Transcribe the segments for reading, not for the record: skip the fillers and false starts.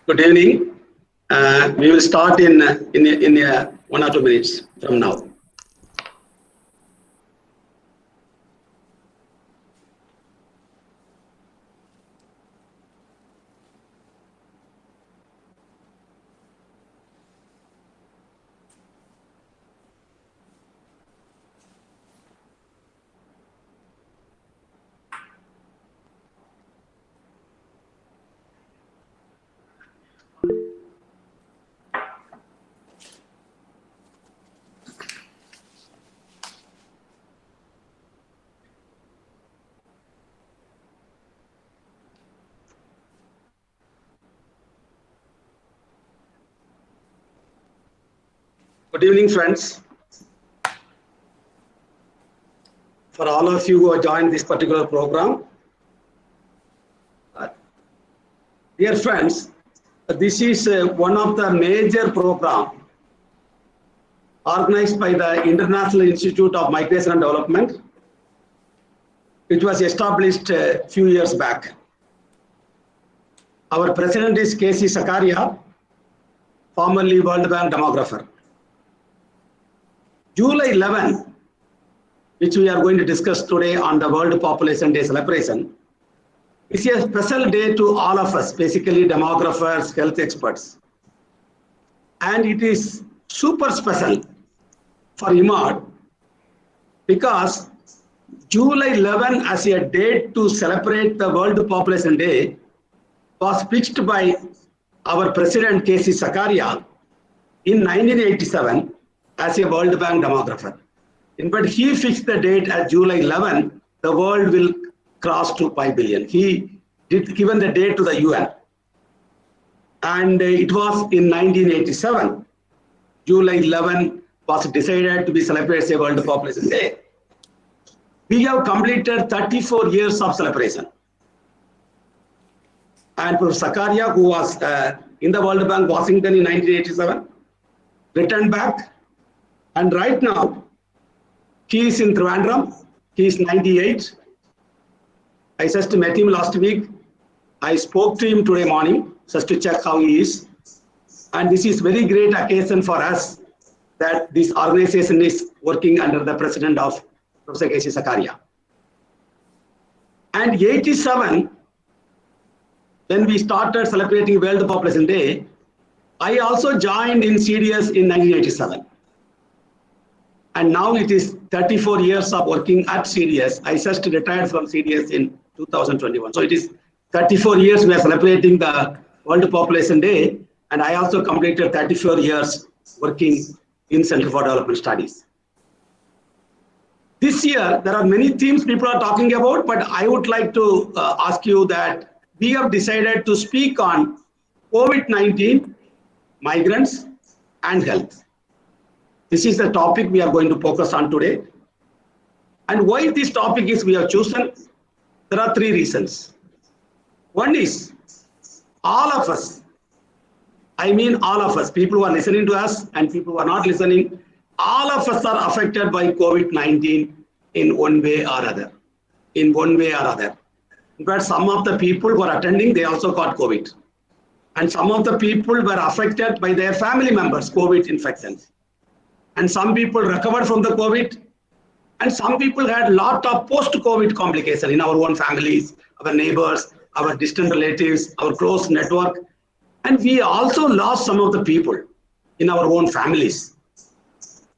Good evening. We will start in 1 or 2 minutes from now. Good evening, friends. For all of you who have joined this particular program, dear friends, this is one of the major programs organized by the International Institute of Migration and Development, which was established a few years back. Our president is K.C. Sakaria, formerly World Bank demographer. July 11, which we are going to discuss today on the World Population Day celebration, is a special day to all of us, basically demographers, health experts. And it is super special for IIMAD because July 11 as a date to celebrate the World Population Day was fixed by our president K.C. Sakaria in 1987 as a World Bank demographer. In fact, he fixed the date as July 11, the world will cross to 5 billion. He did given the date to the UN. And it was in 1987, July 11 was decided to be celebrated as a World Population Day. We have completed 34 years of celebration. And Professor Sakaria, who was in the World Bank, Washington in 1987, returned back. And right now, he is in Trivandrum. He is 98. I just met him last week. I spoke to him today morning just to check how he is. And this is very great occasion for us that this organization is working under the president of Professor K.C. Sakaria. And 87, when we started celebrating World Population Day, I also joined in CDS in 1987. And now it is 34 years of working at CDS. I just retired from CDS in 2021. So it is 34 years we are celebrating the World Population Day. And I also completed 34 years working in Center for Development Studies. This year, there are many themes people are talking about, but I would like to ask you that we have decided to speak on COVID-19, migrants, and health. This is the topic we are going to focus on today. And why this topic is we have chosen, there are 3 reasons. One is, all of us, I mean all of us, people who are listening to us and people who are not listening, all of us are affected by COVID-19 in one way or other. In one way or other. In fact, some of the people who are attending, they also got COVID. And some of the people were affected by their family members' COVID infections. And some people recovered from the COVID, and some people had a lot of post-COVID complications in our own families, our neighbors, our distant relatives, our close network. And we also lost some of the people in our own families.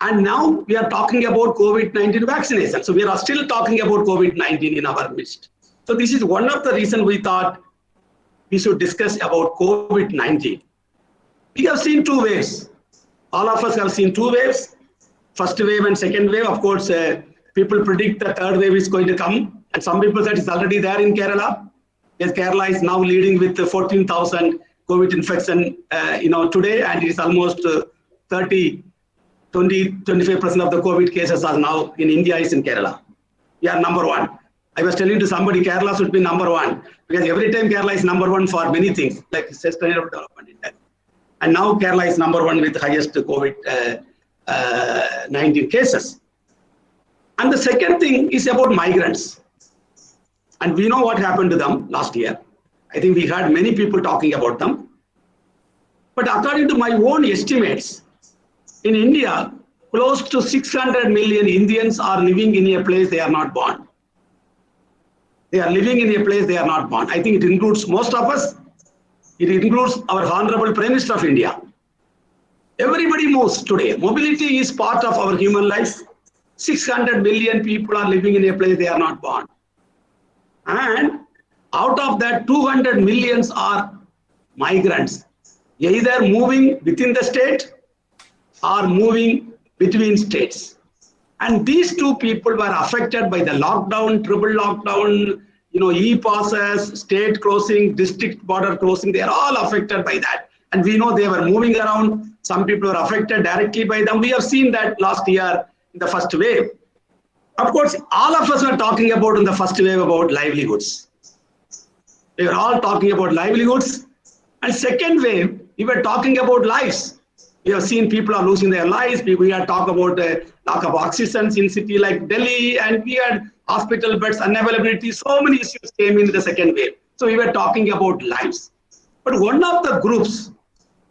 And now we are talking about COVID-19 vaccination. So we are still talking about COVID-19 in our midst. So this is one of the reasons we thought we should discuss about COVID-19. We have seen 2 waves. All of us have seen 2 waves, first wave and second wave. Of course, people predict the 3rd wave is going to come. And some people said it's already there in Kerala. Yes, Kerala is now leading with 14,000 COVID infection today. And it is almost 25% of the COVID cases are now in India is in Kerala. We are number 1. I was telling to somebody, Kerala should be number 1. Because every time Kerala is number 1 for many things, like sustainable development. And now Kerala is number 1 with the highest COVID-19 cases. And the second thing is about migrants. And we know what happened to them last year. I think we heard many people talking about them. But according to my own estimates, in India, close to 600 million Indians are living in a place they are not born. They are living in a place they are not born. I think it includes most of us. It includes our Honorable Prime Minister of India. Everybody moves today. Mobility is part of our human life. 600 million people are living in a place they are not born. And out of that, 200 millions are migrants, either moving within the state or moving between states. And these two people were affected by the lockdown, triple lockdown, e-passes, state closing, district border closing. They are all affected by that. And we know they were moving around. Some people were affected directly by them. We have seen that last year in the first wave. Of course, all of us were talking about in the first wave about livelihoods. We were all talking about livelihoods. And second wave, we were talking about lives. We have seen people are losing their lives. We had talked about the lack of oxygen in city like Delhi, and we had hospital beds unavailability. So many issues came in the second wave. So we were talking about lives. But one of the groups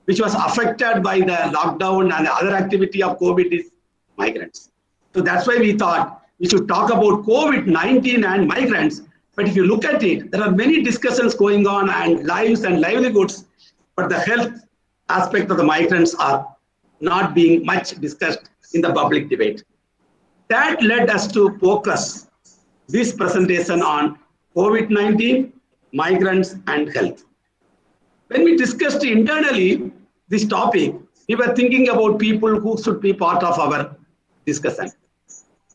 which was affected by the lockdown and the other activity of COVID is migrants. So that's why we thought we should talk about COVID-19 and migrants. But if you look at it, there are many discussions going on and lives and livelihoods, but the health aspect of the migrants are not being much discussed in the public debate. That led us to focus this presentation on COVID-19, migrants and health. When we discussed internally this topic, we were thinking about people who should be part of our discussion.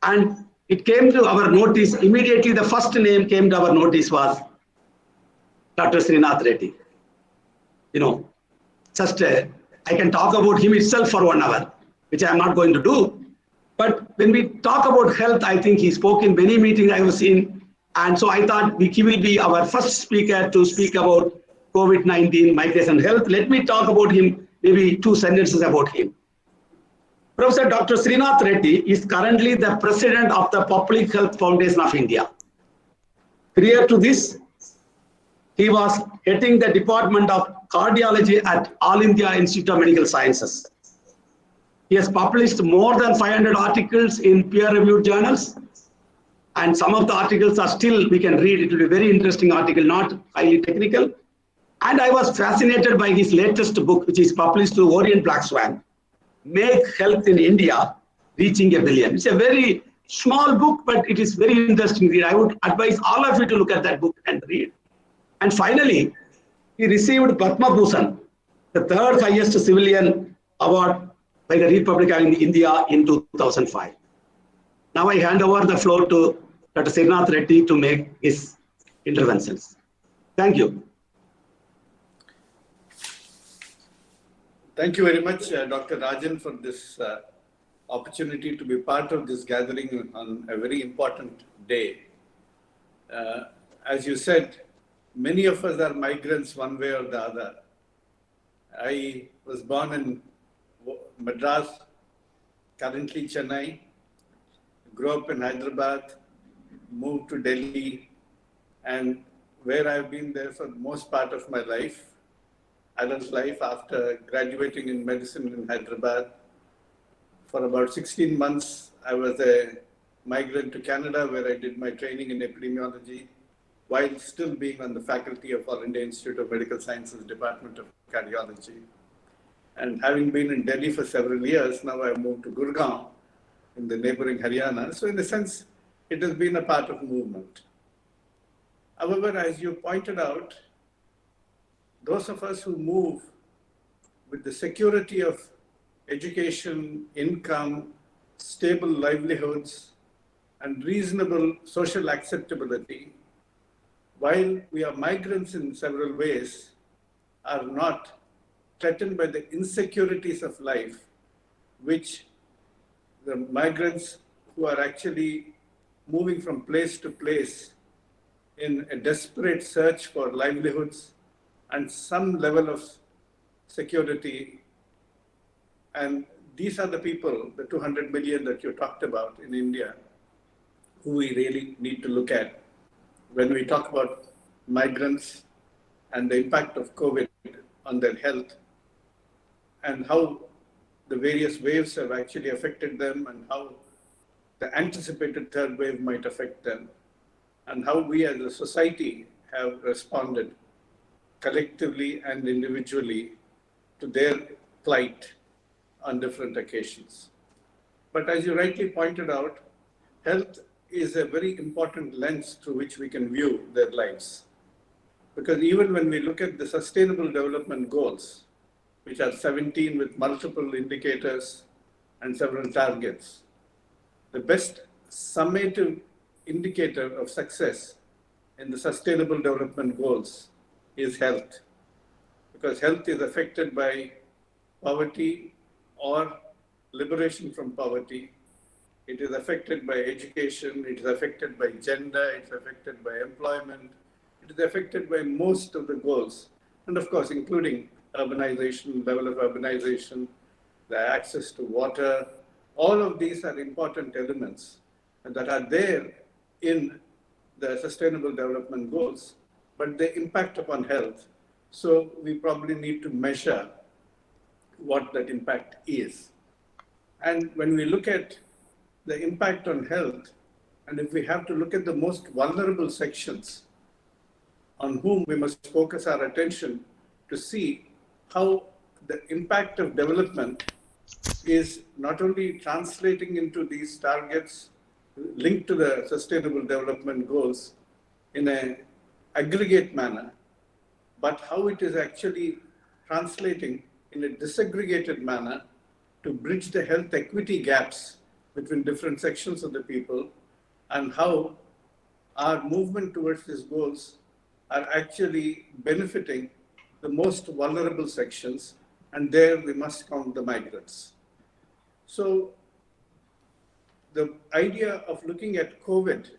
And it came to our notice, immediately the first name came to our notice was Dr. Srinath Reddy. I can talk about him itself for 1 hour, which I am not going to do. But when we talk about health, I think he spoke in many meetings I have seen. And so I thought he will be our first speaker to speak about COVID-19, migration, health. Let me talk about him, maybe 2 sentences about him. Professor Dr. Srinath Reddy is currently the president of the Public Health Foundation of India. Prior to this, he was heading the Department of Cardiology at All India Institute of Medical Sciences. He has published more than 500 articles in peer-reviewed journals. And some of the articles are still, we can read. It will be a very interesting article, not highly technical. And I was fascinated by his latest book, which is published through Orient Black Swan, Make Health in India Reaching a Billion. It's a very small book, but it is very interesting read. I would advise all of you to look at that book and read. And finally, he received Padma Bhushan, the 3rd highest civilian award by the Republic of India in 2005. Now I hand over the floor to Dr. Srinath Reddy to make his interventions. Thank you. Thank you very much, Dr. Rajan, for this opportunity to be part of this gathering on a very important day. As you said, many of us are migrants one way or the other. I was born in Madras, currently Chennai, grew up in Hyderabad, moved to Delhi, and where I've been there for the most part of my life, adult life, after graduating in medicine in Hyderabad. For about 16 months, I was a migrant to Canada, where I did my training in epidemiology, while still being on the faculty of All India Institute of Medical Sciences, Department of Cardiology. And having been in Delhi for several years, now I've moved to Gurgaon in the neighboring Haryana. So in a sense, it has been a part of movement. However, as you pointed out, those of us who move with the security of education, income, stable livelihoods, and reasonable social acceptability, while we are migrants in several ways, are not threatened by the insecurities of life, which the migrants who are actually moving from place to place in a desperate search for livelihoods and some level of security. And these are the people, the 200 million that you talked about in India, who we really need to look at when we talk about migrants and the impact of COVID on their health and how the various waves have actually affected them, and how the anticipated third wave might affect them, and how we as a society have responded collectively and individually to their plight on different occasions. But as you rightly pointed out, health is a very important lens through which we can view their lives. Because even when we look at the Sustainable Development Goals, which are 17 with multiple indicators and several targets, the best summative indicator of success in the Sustainable Development Goals is health. Because health is affected by poverty or liberation from poverty. It is affected by education, it is affected by gender, it's affected by employment, it is affected by most of the goals. And of course, including urbanization, level of urbanization, the access to water, all of these are important elements that are there in the Sustainable Development Goals, but they impact upon health. So we probably need to measure what that impact is. And when we look at the impact on health, and if we have to look at the most vulnerable sections on whom we must focus our attention to see how the impact of development is not only translating into these targets linked to the Sustainable Development Goals in an aggregate manner, but how it is actually translating in a disaggregated manner to bridge the health equity gaps between different sections of the people, and how our movement towards these goals are actually benefiting the most vulnerable sections, and there we must count the migrants. So the idea of looking at COVID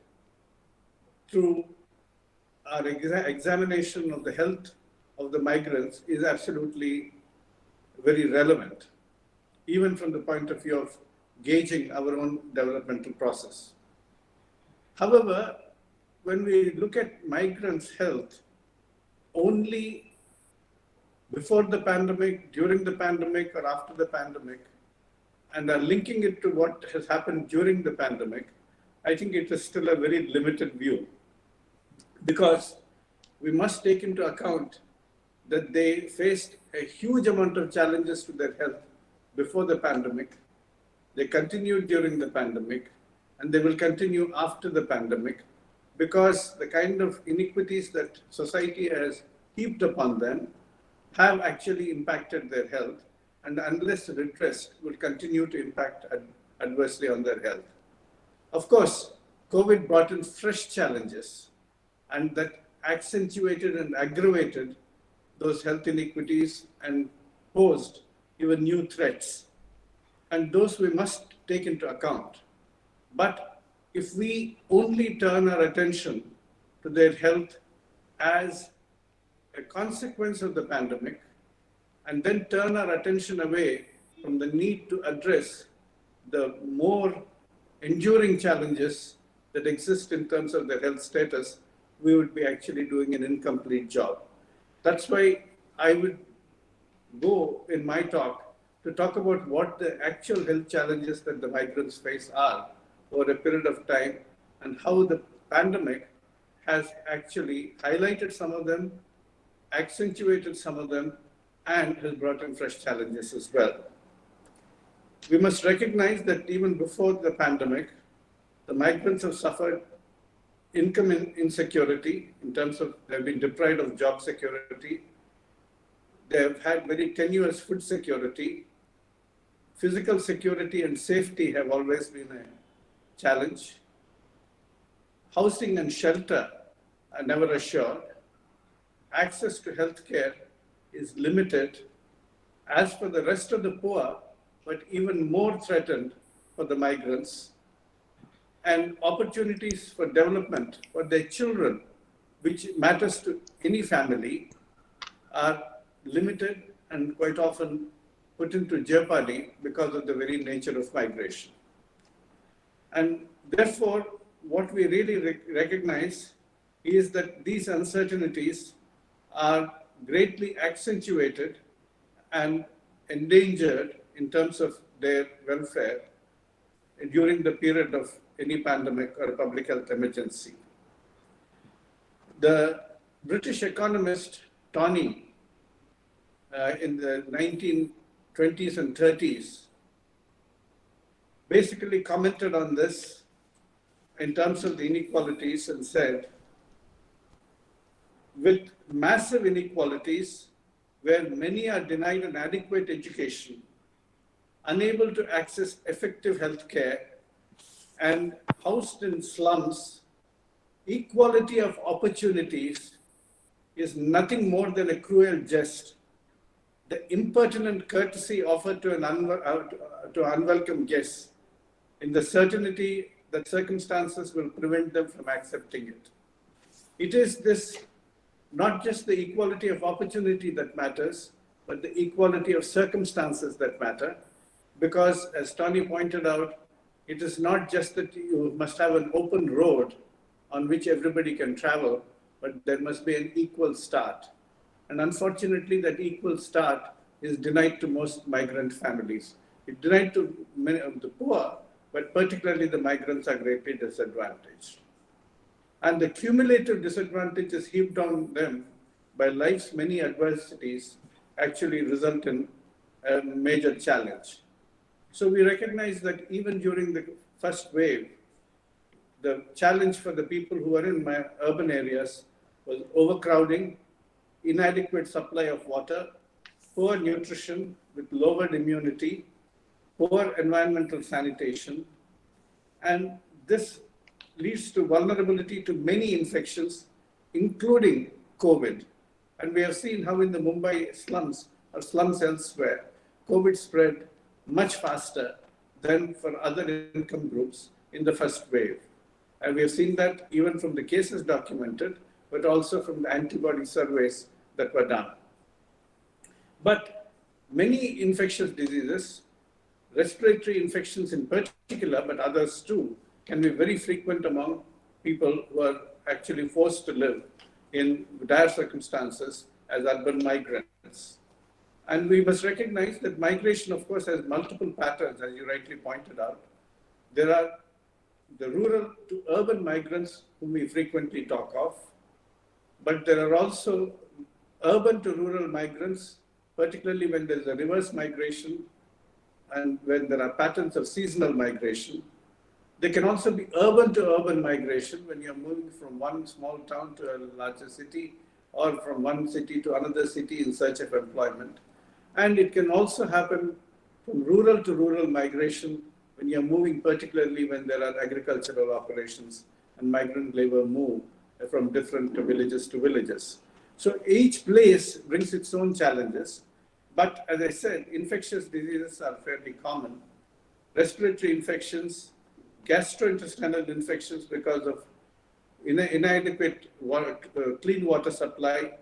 through our examination of the health of the migrants is absolutely very relevant, even from the point of view of gauging our own developmental process. However, when we look at migrants' health only before the pandemic, during the pandemic, or after the pandemic, and are linking it to what has happened during the pandemic, I think it is still a very limited view, because we must take into account that they faced a huge amount of challenges to their health before the pandemic. They continued during the pandemic, and they will continue after the pandemic, because the kind of inequities that society has heaped upon them have actually impacted their health, and unless redressed, will continue to impact adversely on their health. Of course, COVID brought in fresh challenges, and that accentuated and aggravated those health inequities and posed even new threats. And those we must take into account. But if we only turn our attention to their health as a consequence of the pandemic, and then turn our attention away from the need to address the more enduring challenges that exist in terms of their health status, we would be actually doing an incomplete job. That's why I would go in my talk to talk about what the actual health challenges that the migrants face are over a period of time, and how the pandemic has actually highlighted some of them, accentuated some of them, and has brought in fresh challenges as well. We must recognize that even before the pandemic, the migrants have suffered income insecurity in terms of they've been deprived of job security. They have had very tenuous food security. Physical security and safety have always been a challenge. Housing and shelter are never assured. Access to healthcare is limited, as for the rest of the poor, but even more threatened for the migrants. And opportunities for development for their children, which matters to any family, are limited and quite often put into jeopardy because of the very nature of migration. And therefore, what we really recognize is that these uncertainties are greatly accentuated and endangered in terms of their welfare during the period of any pandemic or public health emergency. The British economist Tony in the 1920s and 30s basically commented on this in terms of the inequalities and said, with massive inequalities where many are denied an adequate education, unable to access effective health care, and housed in slums, equality of opportunities is nothing more than a cruel jest, the impertinent courtesy offered to unwelcome guests in the certainty that circumstances will prevent them from accepting it. It is this, not just the equality of opportunity that matters, but the equality of circumstances that matter. Because as Tony pointed out, it is not just that you must have an open road on which everybody can travel, but there must be an equal start. And unfortunately, that equal start is denied to most migrant families. It's denied to many of the poor, but particularly the migrants are greatly disadvantaged. And the cumulative disadvantages heaped on them by life's many adversities actually result in a major challenge. So we recognize that even during the first wave, the challenge for the people who are in urban areas was overcrowding, inadequate supply of water, poor nutrition with lowered immunity, poor environmental sanitation, and this leads to vulnerability to many infections, including COVID. And we have seen how in the Mumbai slums or slums elsewhere, COVID spread much faster than for other income groups in the first wave. And we have seen that even from the cases documented, but also from the antibody surveys that were done. But many infectious diseases, respiratory infections in particular, but others too, can be very frequent among people who are actually forced to live in dire circumstances as urban migrants. And we must recognize that migration, of course, has multiple patterns, as you rightly pointed out. There are the rural to urban migrants whom we frequently talk of, but there are also urban to rural migrants, particularly when there's a reverse migration and when there are patterns of seasonal migration. There can also be urban to urban migration when you're moving from one small town to a larger city or from one city to another city in search of employment. And it can also happen from rural to rural migration when you're moving, particularly when there are agricultural operations and migrant labor move from different villages to villages. So each place brings its own challenges. But as I said, infectious diseases are fairly common. Respiratory infections, gastrointestinal infections because of inadequate water, clean water supply,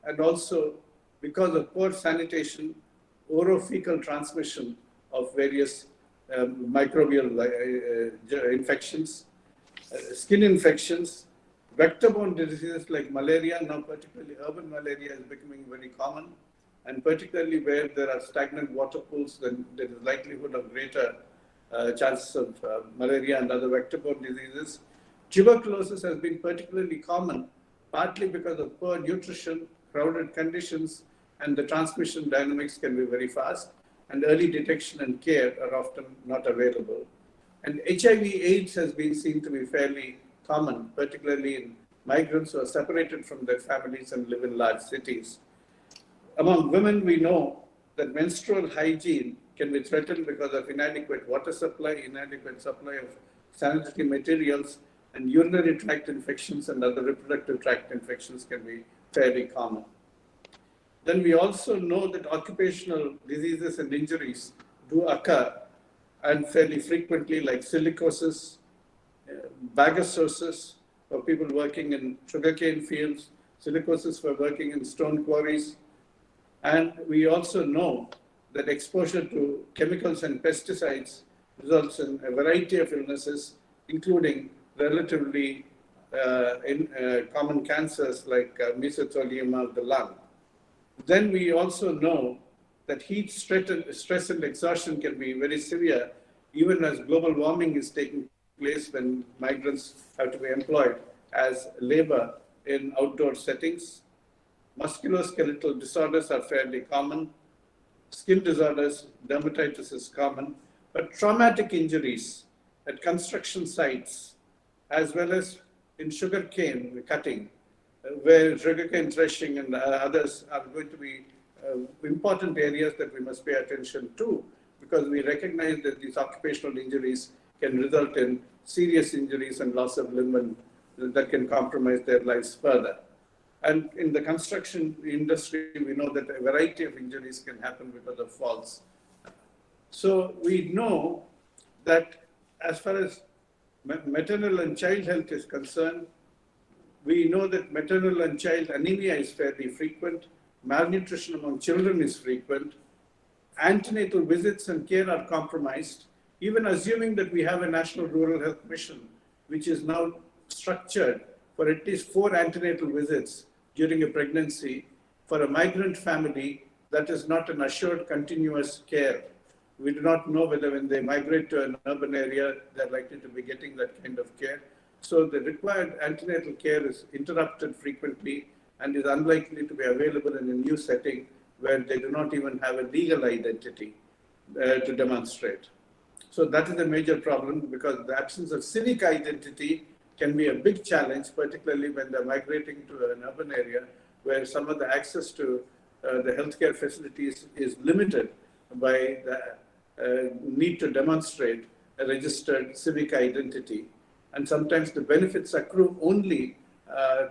and also because of poor sanitation, orofecal transmission of various microbial infections, skin infections, vector-borne diseases like malaria. Now particularly urban malaria is becoming very common, and particularly where there are stagnant water pools, then there is likelihood of greater chances of malaria and other vector-borne diseases. Tuberculosis has been particularly common, partly because of poor nutrition, crowded conditions, and the transmission dynamics can be very fast, and early detection and care are often not available. And HIV/AIDS has been seen to be fairly common, particularly in migrants who are separated from their families and live in large cities. Among women, we know that menstrual hygiene can be threatened because of inadequate water supply, inadequate supply of sanitary materials, and urinary tract infections and other reproductive tract infections can be fairly common. Then we also know that occupational diseases and injuries do occur, and fairly frequently, like silicosis, bagasosis for people working in sugarcane fields, silicosis for working in stone quarries. And we also know that exposure to chemicals and pesticides results in a variety of illnesses, including relatively common cancers like mesothelioma of the lung. Then we also know that heat, stress and exhaustion can be very severe, even as global warming is taking place when migrants have to be employed as labor in outdoor settings. Musculoskeletal disorders are fairly common. Skin disorders, dermatitis is common, but traumatic injuries at construction sites, as well as in sugarcane cutting, where sugarcane threshing and others are going to be important areas that we must pay attention to, because we recognize that these occupational injuries can result in serious injuries and loss of limb and that can compromise their lives further. And in the construction industry, we know that a variety of injuries can happen because of falls. So we know that as far as maternal and child health is concerned, we know that maternal and child anemia is fairly frequent, malnutrition among children is frequent, antenatal visits and care are compromised, even assuming that we have a national rural health mission, which is now structured for at least 4 antenatal visits during a pregnancy. For a migrant family, that is not an assured continuous care. We do not know whether when they migrate to an urban area, they're likely to be getting that kind of care. So the required antenatal care is interrupted frequently and is unlikely to be available in a new setting where they do not even have a legal identity to demonstrate. So that is a major problem, because the absence of civic identity can be a big challenge, particularly when they're migrating to an urban area where some of the access to the healthcare facilities is limited by the need to demonstrate a registered civic identity. And sometimes the benefits accrue only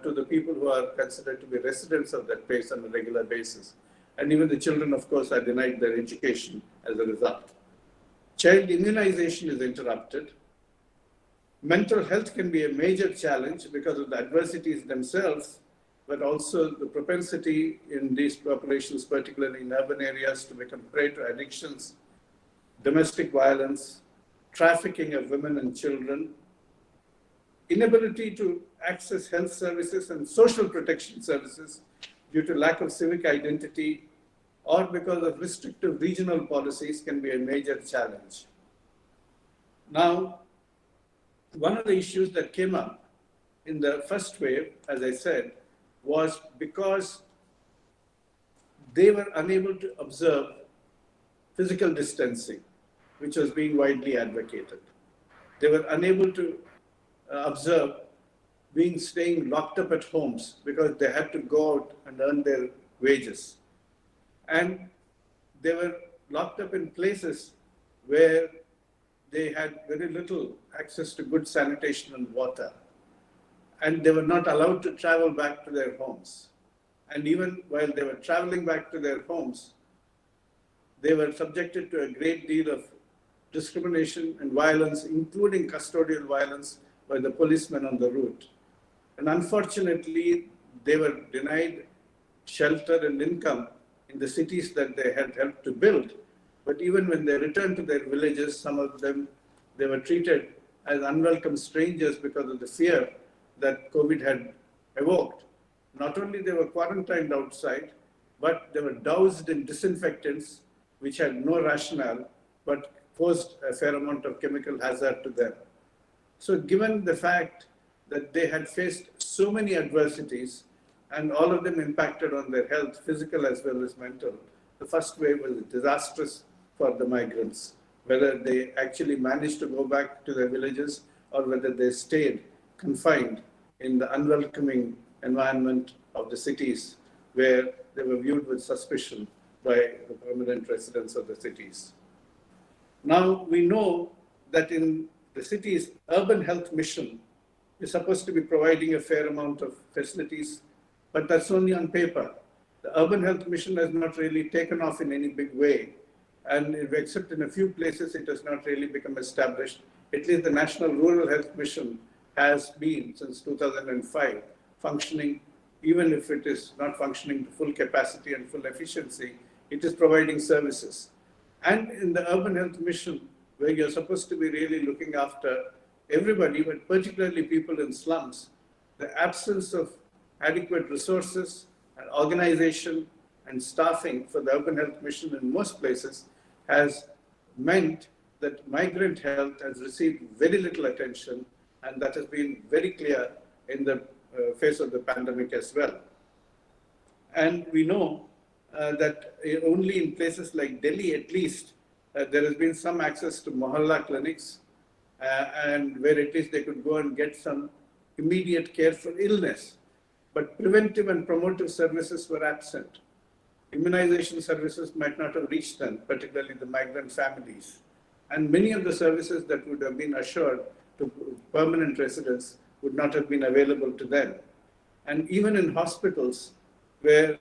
to the people who are considered to be residents of that place on a regular basis. And even the children, of course, are denied their education as a result. Child immunization is interrupted. Mental health can be a major challenge because of the adversities themselves, but also the propensity in these populations, particularly in urban areas, to become prey to addictions, domestic violence, trafficking of women and children, inability to access health services and social protection services due to lack of civic identity or because of restrictive regional policies can be a major challenge. Now, one of the issues that came up in the first wave, as I said, was because they were unable to observe physical distancing, which was being widely advocated. They were unable to observe staying locked up at homes because they had to go out and earn their wages. And they were locked up in places where they had very little access to good sanitation and water. And they were not allowed to travel back to their homes. And even while they were traveling back to their homes, they were subjected to a great deal of discrimination and violence, including custodial violence by the policemen on the route. And unfortunately, they were denied shelter and income in the cities that they had helped to build. But even when they returned to their villages, some of them, they were treated as unwelcome strangers because of the fear that COVID had evoked. Not only they were quarantined outside, but they were doused in disinfectants, which had no rationale, but posed a fair amount of chemical hazard to them. So given the fact that they had faced so many adversities, and all of them impacted on their health, physical as well as mental, the first wave was disastrous for the migrants, whether they actually managed to go back to their villages or whether they stayed confined in the unwelcoming environment of the cities where they were viewed with suspicion by the permanent residents of the cities. Now we know that in the city's urban health mission is supposed to be providing a fair amount of facilities, but that's only on paper. The urban health mission has not really taken off in any big way. And except in a few places, it has not really become established. At least the National Rural Health Mission has been, since 2005, functioning, even if it is not functioning to full capacity and full efficiency, it is providing services. And in the urban health mission, where you're supposed to be really looking after everybody, but particularly people in slums, the absence of adequate resources and organization and staffing for the urban health mission in most places has meant that migrant health has received very little attention, and that has been very clear in the face of the pandemic as well. And we know that only in places like Delhi, at least, there has been some access to mohalla clinics, and where at least they could go and get some immediate care for illness. But preventive and promotive services were absent. Immunization services might not have reached them, particularly the migrant families. And many of the services that would have been assured to permanent residents would not have been available to them. And even in hospitals, where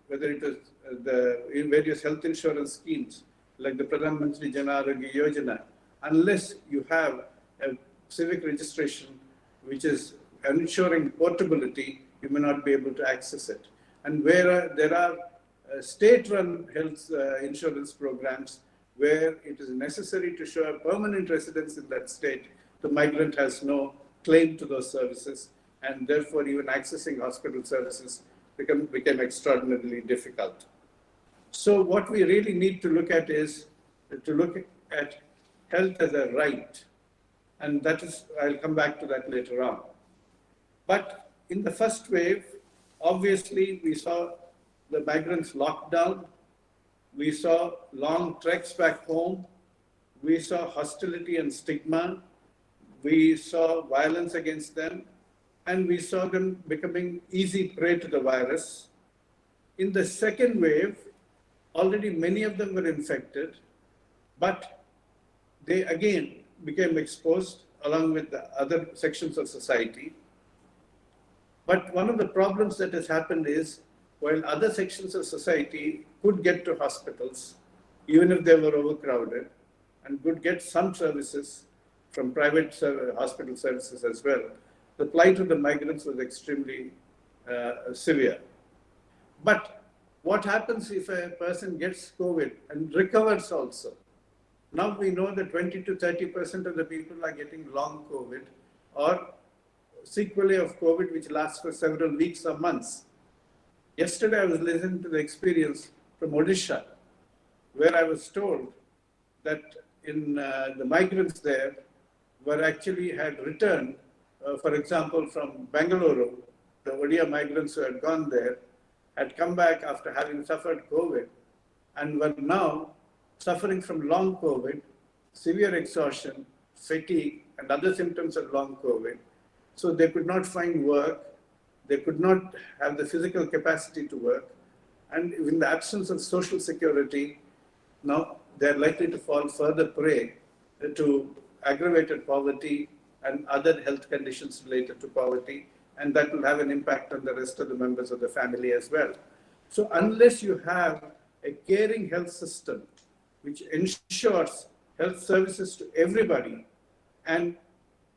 whether it is in various health insurance schemes, like the Pradhan Mantri Jan Arogya Yojana, unless you have a civic registration which is ensuring portability, you may not be able to access it. And where there are state-run health insurance programs where it is necessary to show a permanent residence in that state, the migrant has no claim to those services, and therefore even accessing hospital services became extraordinarily difficult. So what we really need to look at is to look at health as a right, and that is, I'll come back to that later on. But in the first wave, obviously we saw the migrants locked down, we saw long treks back home, we saw hostility and stigma, we saw violence against them, and we saw them becoming easy prey to the virus. In the second wave, already many of them were infected, but they again became exposed along with the other sections of society. But one of the problems that has happened is, while other sections of society could get to hospitals, even if they were overcrowded, and could get some services from private hospital services as well, the plight of the migrants was extremely severe. But what happens if a person gets COVID and recovers also? Now we know that 20 to 30% of the people are getting long COVID or sequelae of COVID which lasts for several weeks or months. Yesterday I was listening to the experience from Odisha, where I was told that in the migrants there were actually had returned, for example, from Bengaluru, the Odia migrants who had gone there had come back after having suffered COVID and were now suffering from long COVID, severe exhaustion, fatigue, and other symptoms of long COVID. So they could not find work, they could not have the physical capacity to work, and in the absence of social security, now they're likely to fall further prey to aggravated poverty and other health conditions related to poverty, and that will have an impact on the rest of the members of the family as well. So unless you have a caring health system which ensures health services to everybody and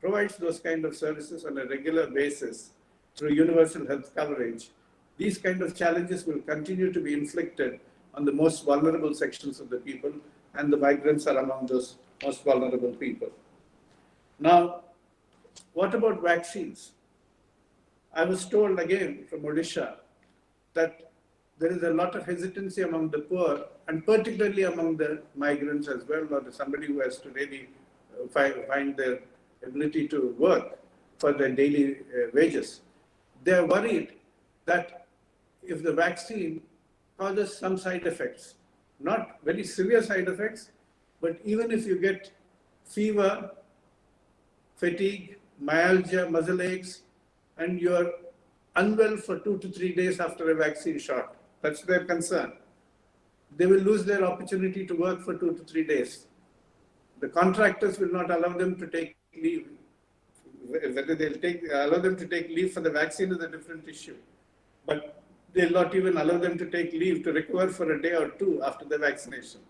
provides those kind of services on a regular basis through universal health coverage, these kind of challenges will continue to be inflicted on the most vulnerable sections of the people, and the migrants are among those most vulnerable people. Now, what about vaccines? I was told again from Odisha that there is a lot of hesitancy among the poor, and particularly among the migrants as well, or somebody who has to really find their ability to work for their daily wages. They are worried that if the vaccine causes some side effects, not very severe side effects, but even if you get fever, fatigue, myalgia, muscle aches, and you're unwell for 2 to 3 days after a vaccine shot, that's their concern. They will lose their opportunity to work for 2 to 3 days. The contractors will not allow them to take leave. Whether they'll allow them to take leave for the vaccine is a different issue. But they'll not even allow them to take leave to recover for a day or two after the vaccination.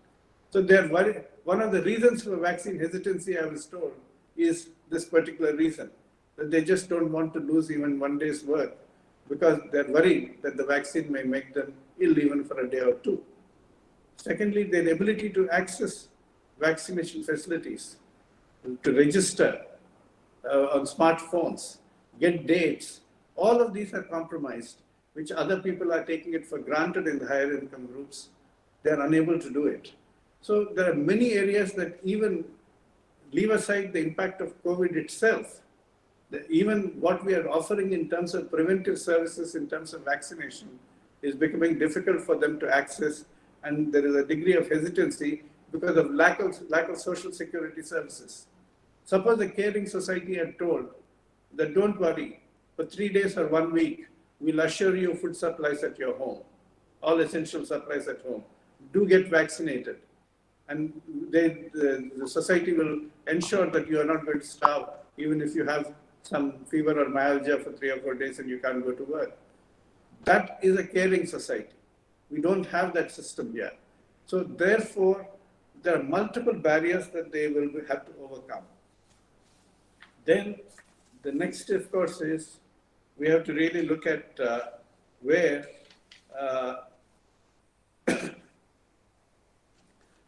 So they're worried. One of the reasons for vaccine hesitancy, I was told, is this particular reason, that they just don't want to lose even 1 day's work because they're worried that the vaccine may make them ill even for a day or two. Secondly, their ability to access vaccination facilities, to register on smartphones, get dates, all of these are compromised which other people are taking it for granted in the higher income groups, they're unable to do it. So there are many areas that even leave aside the impact of COVID itself, even what we are offering in terms of preventive services, in terms of vaccination, is becoming difficult for them to access, and there is a degree of hesitancy because of lack of social security services. Suppose a caring society had told that don't worry, for 3 days or 1 week, we'll assure you food supplies at your home, all essential supplies at home. Do get vaccinated. And the society will ensure that you are not going to starve, even if you have some fever or myalgia for 3 or 4 days and you can't go to work. That is a caring society. We don't have that system here. So therefore, there are multiple barriers that they will have to overcome. Then the next, of course, is we have to really look at where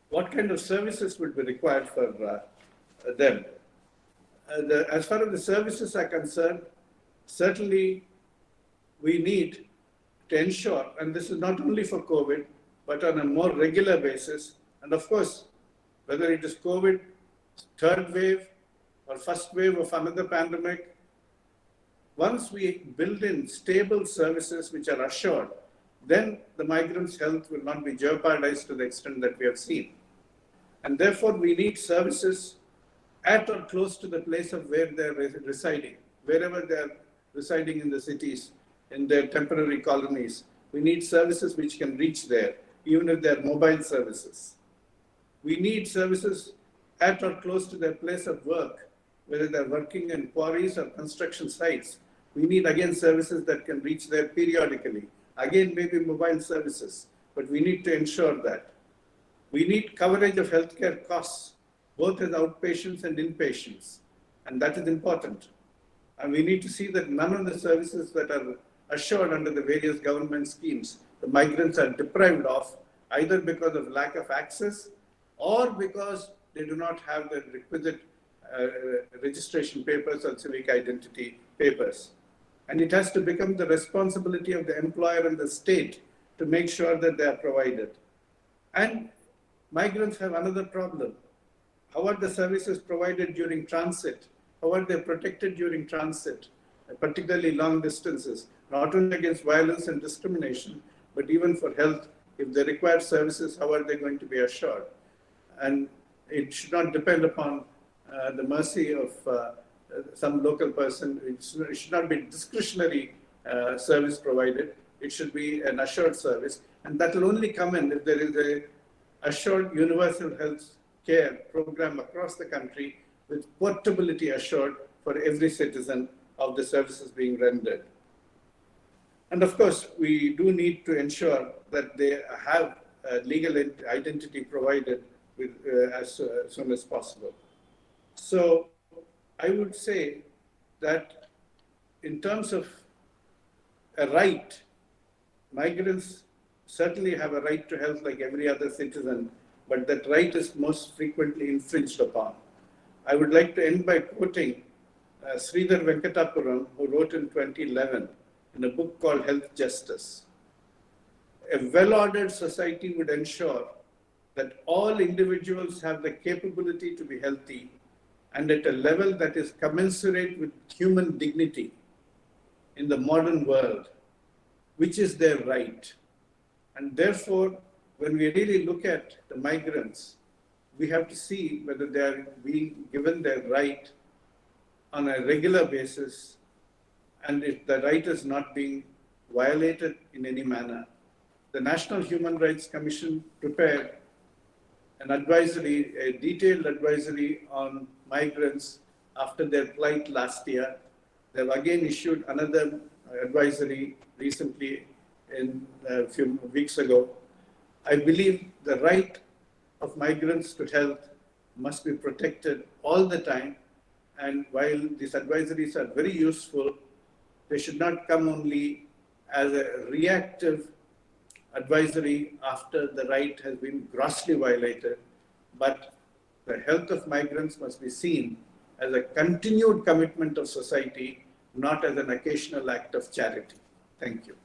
what kind of services would be required for them. As far as the services are concerned, certainly we need to ensure, and this is not only for COVID, but on a more regular basis, and of course, whether it is COVID, third wave, or first wave of another pandemic, once we build in stable services which are assured, then the migrants' health will not be jeopardized to the extent that we have seen. And therefore, we need services at or close to the place of where they're residing, wherever they're residing in the cities, in their temporary colonies. We need services which can reach there, even if they're mobile services. We need services at or close to their place of work, whether they're working in quarries or construction sites. We need, again, services that can reach there periodically. Again, maybe mobile services, but we need to ensure that. We need coverage of healthcare costs, both as outpatients and inpatients, and that is important. And we need to see that none of the services that are assured under the various government schemes, the migrants are deprived of, either because of lack of access or because they do not have the requisite registration papers or civic identity papers. And it has to become the responsibility of the employer and the state to make sure that they are provided. And migrants have another problem. How are the services provided during transit? How are they protected during transit, particularly long distances, not only against violence and discrimination, but even for health? If they require services, how are they going to be assured? And it should not depend upon the mercy of some local person. It should not be discretionary service provided. It should be an assured service. And that will only come in if there is a assured universal health care program across the country with portability assured for every citizen of the services being rendered. And of course, we do need to ensure that they have legal identity provided with, as soon as possible. So I would say that in terms of a right, migrants certainly have a right to health like every other citizen, but that right is most frequently infringed upon. I would like to end by quoting Sridhar Venkatapuram, who wrote in 2011 in a book called Health Justice. A well-ordered society would ensure that all individuals have the capability to be healthy and at a level that is commensurate with human dignity in the modern world, which is their right. And therefore, when we really look at the migrants, we have to see whether they are being given their right on a regular basis, and if the right is not being violated in any manner. The National Human Rights Commission prepared an advisory, a detailed advisory on migrants after their flight last year. They've again issued another advisory recently in a few weeks ago. I believe the right of migrants to health must be protected all the time. And while these advisories are very useful, they should not come only as a reactive advisory after the right has been grossly violated, but the health of migrants must be seen as a continued commitment of society, not as an occasional act of charity. Thank you.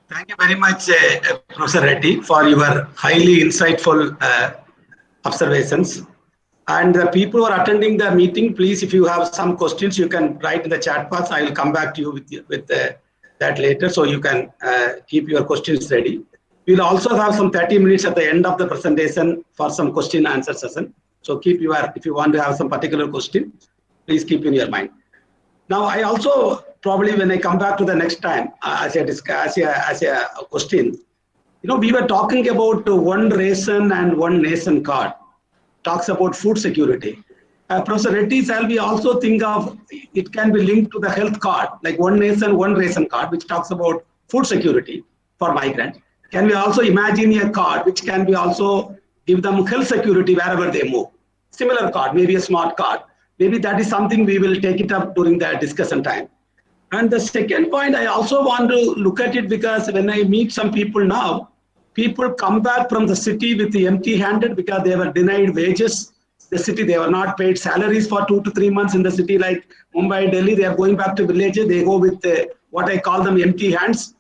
Thank you very much, Professor Reddy, for your highly insightful observations. And the people who are attending the meeting, please, if you have some questions, you can write in the chat box. I will come back to you with that later, so you can keep your questions ready. We'll also have some 30 minutes at the end of the presentation for some question answer session. So if you want to have some particular question, please keep in your mind. Now, I also probably when I come back to the next time as a question, we were talking about one ration and one nation card, talks about food security. Professor Reddy, shall we also think of it can be linked to the health card, like one nation, one ration card, which talks about food security for migrants? Can we also imagine a card which can be also give them health security wherever they move? Similar card, maybe a smart card. Maybe that is something we will take it up during the discussion time. And the second point, I also want to look at it because when I meet some people now, people come back from the city with the empty-handed because they were denied wages. The city, they were not paid salaries for 2 to 3 months in the city like Mumbai, Delhi. They are going back to villages. They go with what I call them empty hands.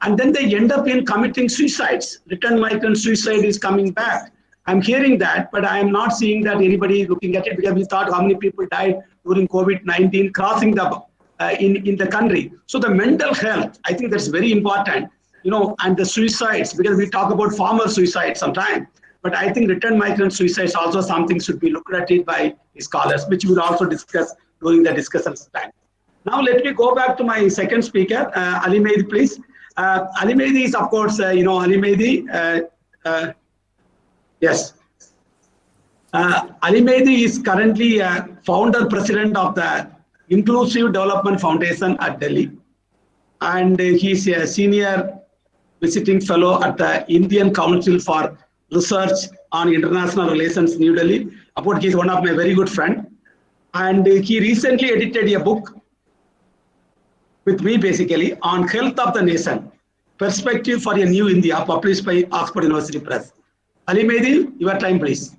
And then they end up in committing suicides. Return migrant suicide is coming back. I'm hearing that, but I am not seeing that anybody looking at it because we thought how many people died during COVID-19 crossing the in the country. So the mental health, I think that's very important, and the suicides, because we talk about farmer suicide sometimes, but I think return migrant suicides also something should be looked at it by scholars, which we'll also discuss during the discussion time. Now let me go back to my second speaker, Ali Mehdi, please. Ali Mehdi is, of course, Ali Mehdi. Yes. Ali Mehdi is currently founder president of the Inclusive Development Foundation at Delhi. And he's a senior visiting fellow at the Indian Council for Research on International Relations, New Delhi. He's one of my very good friends. And he recently edited a book with me, basically, on health of the nation, Perspective for a New India, published by Oxford University Press. Ali Mehdi, your time, please.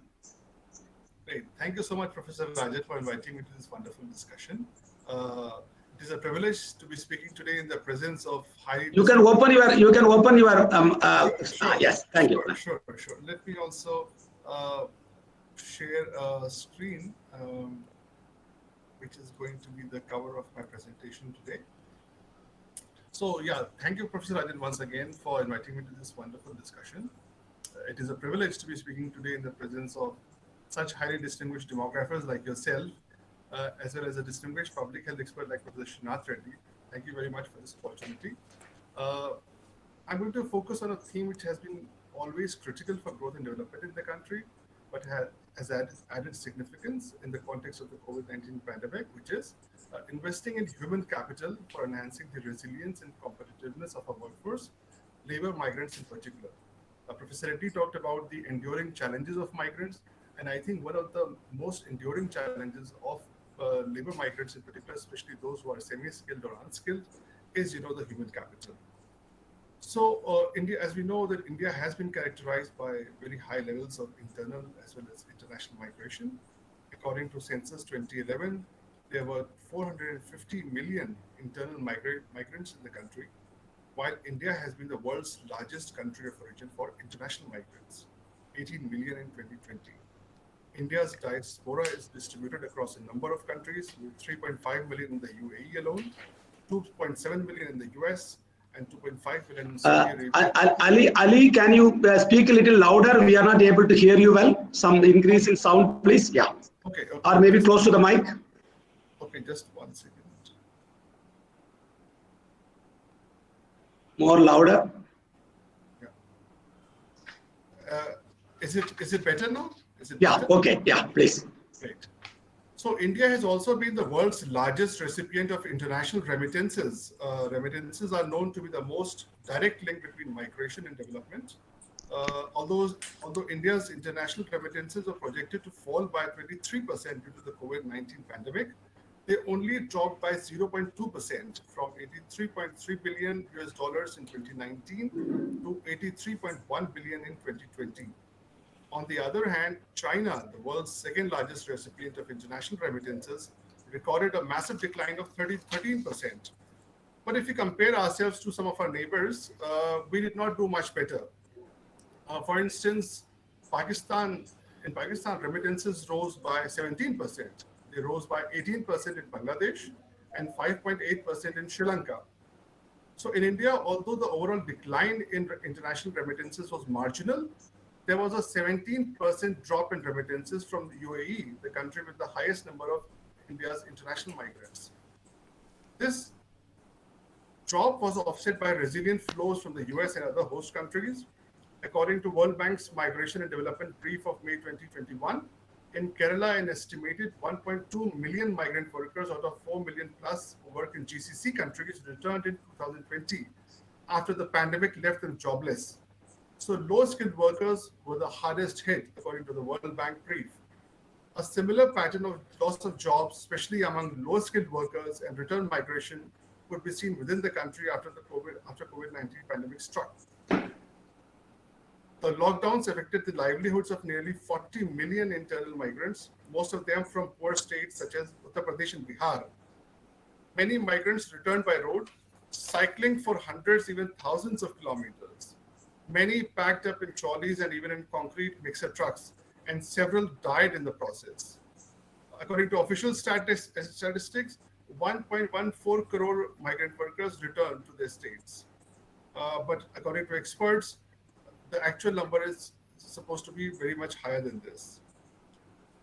Great. Thank you so much, Professor Rajat, for inviting me to this wonderful discussion. It is a privilege to be speaking today in the presence of highly. You can open your. Sure, yes, thank you. Sure. Let me also share a screen, which is going to be the cover of my presentation today. So yeah, thank you, Professor Rajat, once again for inviting me to this wonderful discussion. It is a privilege to be speaking today in the presence of such highly distinguished demographers like yourself, as well as a distinguished public health expert like Professor Srinath Reddy. Thank you very much for this opportunity. I'm going to focus on a theme which has been always critical for growth and development in the country, but has added significance in the context of the COVID-19 pandemic, which is investing in human capital for enhancing the resilience and competitiveness of our workforce, labor migrants in particular. Professor Reddy talked about the enduring challenges of migrants, and I think one of the most enduring challenges of labor migrants in particular, especially those who are semi-skilled or unskilled, is the human capital. So India, as we know, that India has been characterized by very high levels of internal as well as international migration. According to Census 2011, there were 450 million internal migrants in the country, while India has been the world's largest country of origin for international migrants, 18 million in 2020. India's diaspora is distributed across a number of countries, with 3.5 million in the UAE alone, 2.7 million in the US, and 2.5 million in Saudi Arabia. Ali, can you speak a little louder? We are not able to hear you well. Some increase in sound, please. Yeah. Okay. Or maybe close to the mic. Okay, just 1 second. More louder. Yeah. Is it better now? Better? Okay. Yeah, please. Great. So India has also been the world's largest recipient of international remittances. Remittances are known to be the most direct link between migration and development. Although India's international remittances are projected to fall by 23% due to the COVID-19 pandemic, they only dropped by 0.2% from $83.3 billion in 2019 to $83.1 billion in 2020. On the other hand, China, the world's second largest recipient of international remittances, recorded a massive decline of 13%. But if we compare ourselves to some of our neighbors, we did not do much better. For instance, Pakistan, in Pakistan, remittances rose by 17%. They rose by 18% in Bangladesh and 5.8% in Sri Lanka. So in India, although the overall decline in international remittances was marginal, there was a 17% drop in remittances from the UAE, the country with the highest number of India's international migrants. This drop was offset by resilient flows from the US and other host countries. According to World Bank's Migration and Development Brief of May 2021, in Kerala, an estimated 1.2 million migrant workers out of 4 million plus who work in GCC countries returned in 2020 after the pandemic left them jobless. So low-skilled workers were the hardest hit, according to the World Bank brief. A similar pattern of loss of jobs, especially among low-skilled workers and return migration, could be seen within the country after COVID-19 pandemic struck. The lockdowns affected the livelihoods of nearly 40 million internal migrants, most of them from poor states such as Uttar Pradesh and Bihar. Many migrants returned by road, cycling for hundreds, even thousands of kilometers. Many packed up in trolleys and even in concrete mixer trucks, and several died in the process. According to official statistics, 1.14 crore migrant workers returned to their states. But according to experts, the actual number is supposed to be very much higher than this.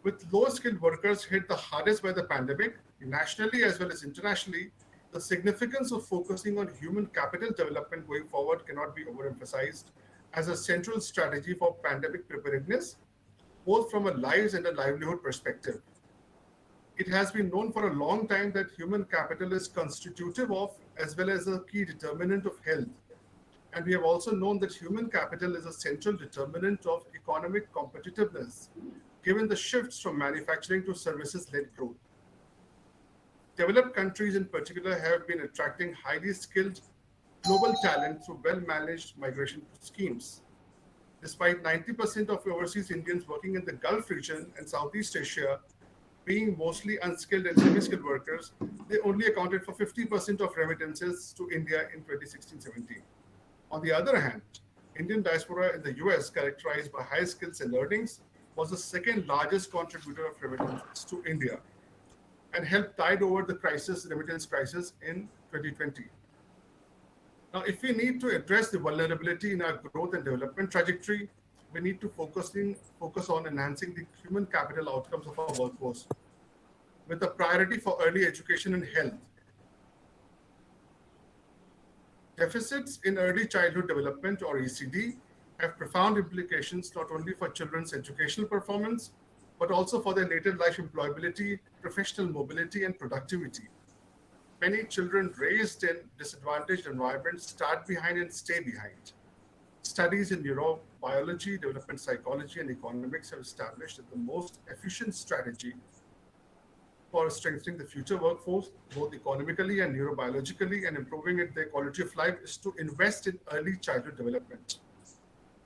With low-skilled workers hit the hardest by the pandemic, nationally as well as internationally, the significance of focusing on human capital development going forward cannot be overemphasized as a central strategy for pandemic preparedness, both from a lives and a livelihood perspective. It has been known for a long time that human capital is constitutive of as well as a key determinant of health. And we have also known that human capital is a central determinant of economic competitiveness, given the shifts from manufacturing to services-led growth. Developed countries in particular have been attracting highly skilled global talent through well-managed migration schemes. Despite 90% of overseas Indians working in the Gulf region and Southeast Asia being mostly unskilled and semi-skilled workers, they only accounted for 50% of remittances to India in 2016-17. On the other hand, Indian diaspora in the US, characterized by high skills and earnings, was the second largest contributor of remittances to India and helped tide over the remittance crisis in 2020. Now, if we need to address the vulnerability in our growth and development trajectory, we need to focus on enhancing the human capital outcomes of our workforce with a priority for early education and health. Deficits in early childhood development, or ECD, have profound implications not only for children's educational performance, but also for their later life employability, professional mobility, and productivity. Many children raised in disadvantaged environments start behind and stay behind. Studies in neurobiology, development psychology, and economics have established that the most efficient strategy for strengthening the future workforce, both economically and neurobiologically, and improving their quality of life, is to invest in early childhood development.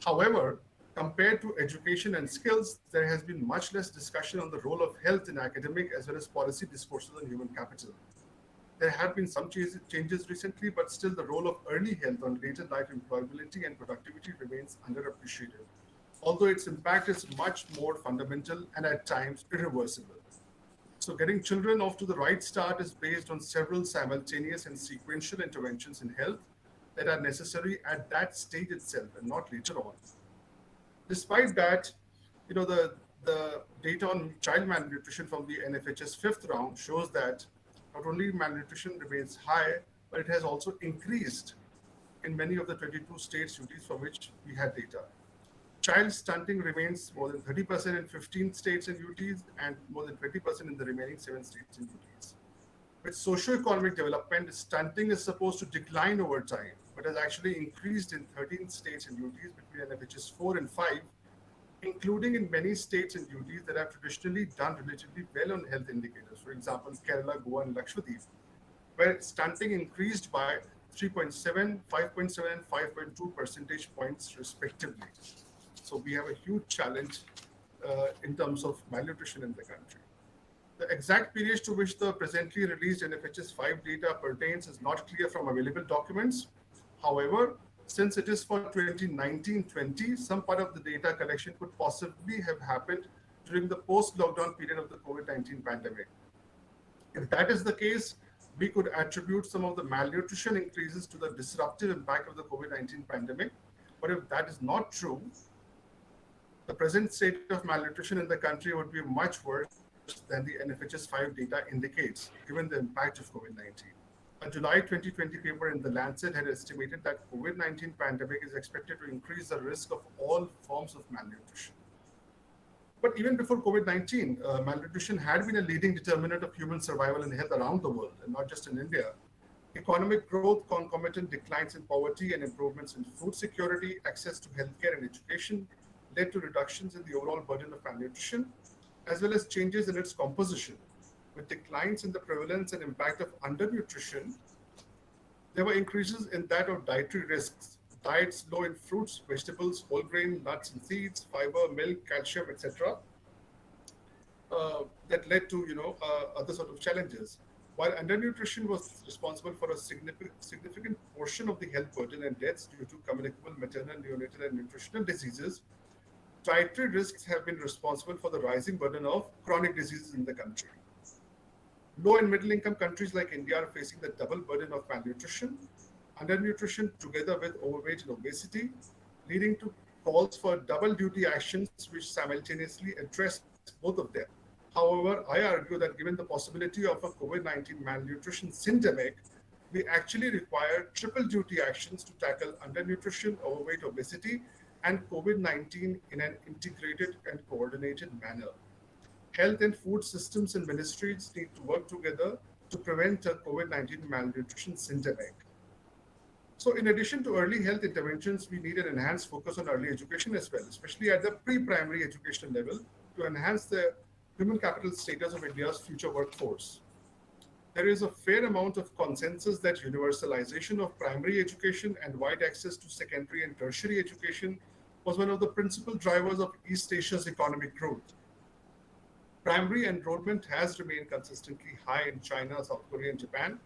However, compared to education and skills, there has been much less discussion on the role of health in academic as well as policy discourses on human capital. There have been some changes recently, but still the role of early health on later life employability and productivity remains underappreciated, although its impact is much more fundamental and at times irreversible. So getting children off to the right start is based on several simultaneous and sequential interventions in health that are necessary at that stage itself and not later on. Despite that, the data on child malnutrition from the NFHS fifth round shows that not only malnutrition remains high, but it has also increased in many of the 22 states UTs for which we had data. Child stunting remains more than 30% in 15 states and UTs and more than 20% in the remaining 7 states and UTs. With socio-economic development, stunting is supposed to decline over time, but has actually increased in 13 states and UTs between NFHS 4 and 5, including in many states and UTs that have traditionally done relatively well on health indicators. For example, Kerala, Goa, and Lakshadweep, where stunting increased by 3.7, 5.7, and 5.2 percentage points respectively. So we have a huge challenge in terms of malnutrition in the country. The exact periods to which the presently released NFHS 5 data pertains is not clear from available documents. However, since it is for 2019-20, some part of the data collection could possibly have happened during the post-lockdown period of the COVID-19 pandemic. If that is the case, we could attribute some of the malnutrition increases to the disruptive impact of the COVID-19 pandemic. But if that is not true, the present state of malnutrition in the country would be much worse than the NFHS 5 data indicates, given the impact of COVID-19. A July 2020 paper in The Lancet had estimated that COVID-19 pandemic is expected to increase the risk of all forms of malnutrition. But even before COVID-19, malnutrition had been a leading determinant of human survival and health around the world, and not just in India. Economic growth, concomitant declines in poverty, and improvements in food security, access to healthcare and education led to reductions in the overall burden of malnutrition, as well as changes in its composition. With declines in the prevalence and impact of undernutrition, there were increases in that of dietary risks. Diets low in fruits, vegetables, whole grain, nuts and seeds, fiber, milk, calcium, etc. That led to other sort of challenges. While undernutrition was responsible for a significant portion of the health burden and deaths due to communicable maternal, neonatal, and nutritional diseases, dietary risks have been responsible for the rising burden of chronic diseases in the country. Low and middle income countries like India are facing the double burden of malnutrition, undernutrition together with overweight and obesity, leading to calls for double duty actions which simultaneously address both of them. However, I argue that given the possibility of a COVID-19 malnutrition syndemic, we actually require triple duty actions to tackle undernutrition, overweight, obesity, and COVID-19 in an integrated and coordinated manner. Health and food systems and ministries need to work together to prevent a COVID-19 malnutrition syndemic. So in addition to early health interventions, we need an enhanced focus on early education as well, especially at the pre-primary educational level, to enhance the human capital status of India's future workforce. There is a fair amount of consensus that universalization of primary education and wide access to secondary and tertiary education was one of the principal drivers of East Asia's economic growth. Primary enrollment has remained consistently high in China, South Korea, and Japan,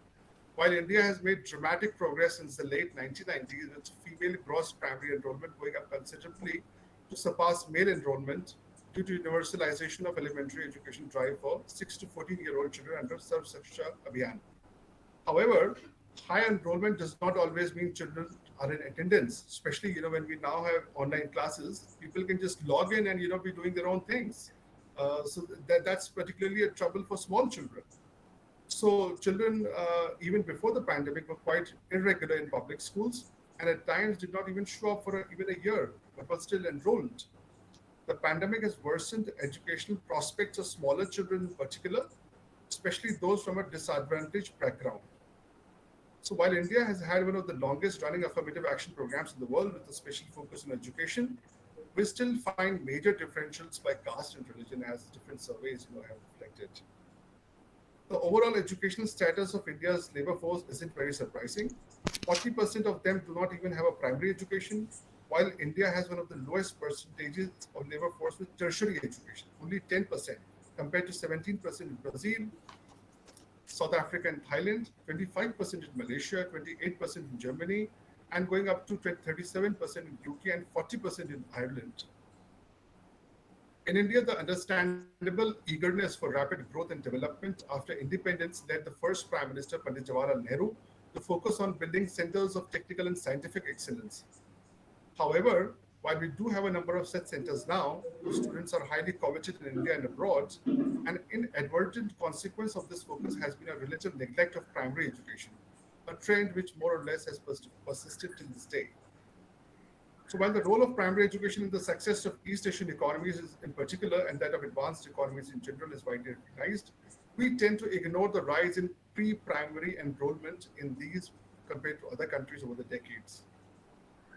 while India has made dramatic progress since the late 1990s, with female gross primary enrollment going up considerably to surpass male enrollment due to universalization of elementary education drive for 6 to 14-year-old children under Sarv Shiksha Abhiyan. However, high enrollment does not always mean children are in attendance, especially when we now have online classes. People can just log in and be doing their own things. So that's particularly a trouble for small children. So children, even before the pandemic, were quite irregular in public schools, and at times did not even show up for even a year, but were still enrolled. The pandemic has worsened educational prospects of smaller children in particular, especially those from a disadvantaged background. So while India has had one of the longest running affirmative action programs in the world with a special focus on education, we still find major differentials by caste and religion, as different surveys have reflected. The overall educational status of India's labor force isn't very surprising. 40% of them do not even have a primary education, while India has one of the lowest percentages of labor force with tertiary education, only 10%, compared to 17% in Brazil, South Africa and Thailand, 25% in Malaysia, 28% in Germany, and going up to 37% in UK and 40% in Ireland. In India, the understandable eagerness for rapid growth and development after independence led the first Prime Minister, Pandit Jawaharlal Nehru, to focus on building centers of technical and scientific excellence. However, while we do have a number of such centers now, whose students are highly coveted in India and abroad, an inadvertent consequence of this focus has been a relative neglect of primary education, a trend which more or less has persisted till this day. So while the role of primary education in the success of East Asian economies is in particular, and that of advanced economies in general, is widely recognized, we tend to ignore the rise in pre-primary enrollment in these compared to other countries over the decades.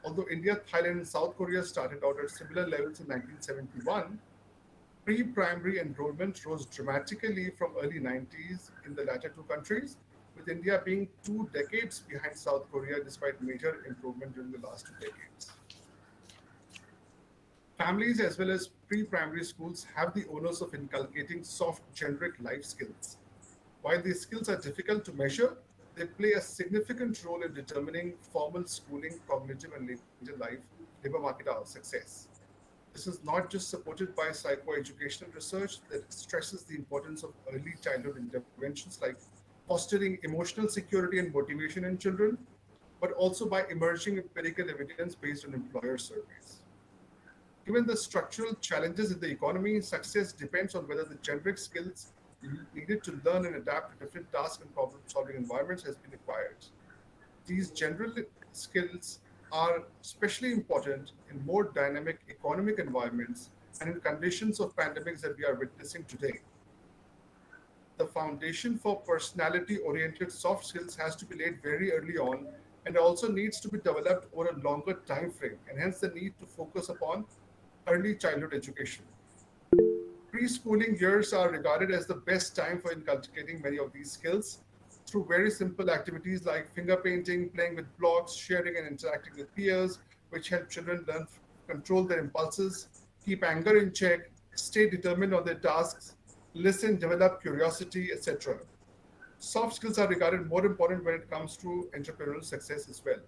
Although India, Thailand, and South Korea started out at similar levels in 1971, pre-primary enrollment rose dramatically from early 90s in the latter two countries, with India being 2 decades behind South Korea despite major improvement during the last 2 decades. Families as well as pre-primary schools have the onus of inculcating soft generic life skills. While these skills are difficult to measure, they play a significant role in determining formal schooling, cognitive, and labor market success. This is not just supported by psychoeducational research that stresses the importance of early childhood interventions like fostering emotional security and motivation in children, but also by emerging empirical evidence based on employer surveys. Given the structural challenges in the economy, success depends on whether the generic skills needed to learn and adapt to different tasks and problem-solving environments has been acquired. These general skills are especially important in more dynamic economic environments and in conditions of pandemics that we are witnessing today. The foundation for personality-oriented soft skills has to be laid very early on and also needs to be developed over a longer time frame, and hence the need to focus upon early childhood education. Preschooling years are regarded as the best time for inculcating many of these skills through very simple activities like finger painting, playing with blocks, sharing and interacting with peers, which help children learn to control their impulses, keep anger in check, stay determined on their tasks, listen, develop curiosity, etc. Soft skills are regarded more important when it comes to entrepreneurial success as well.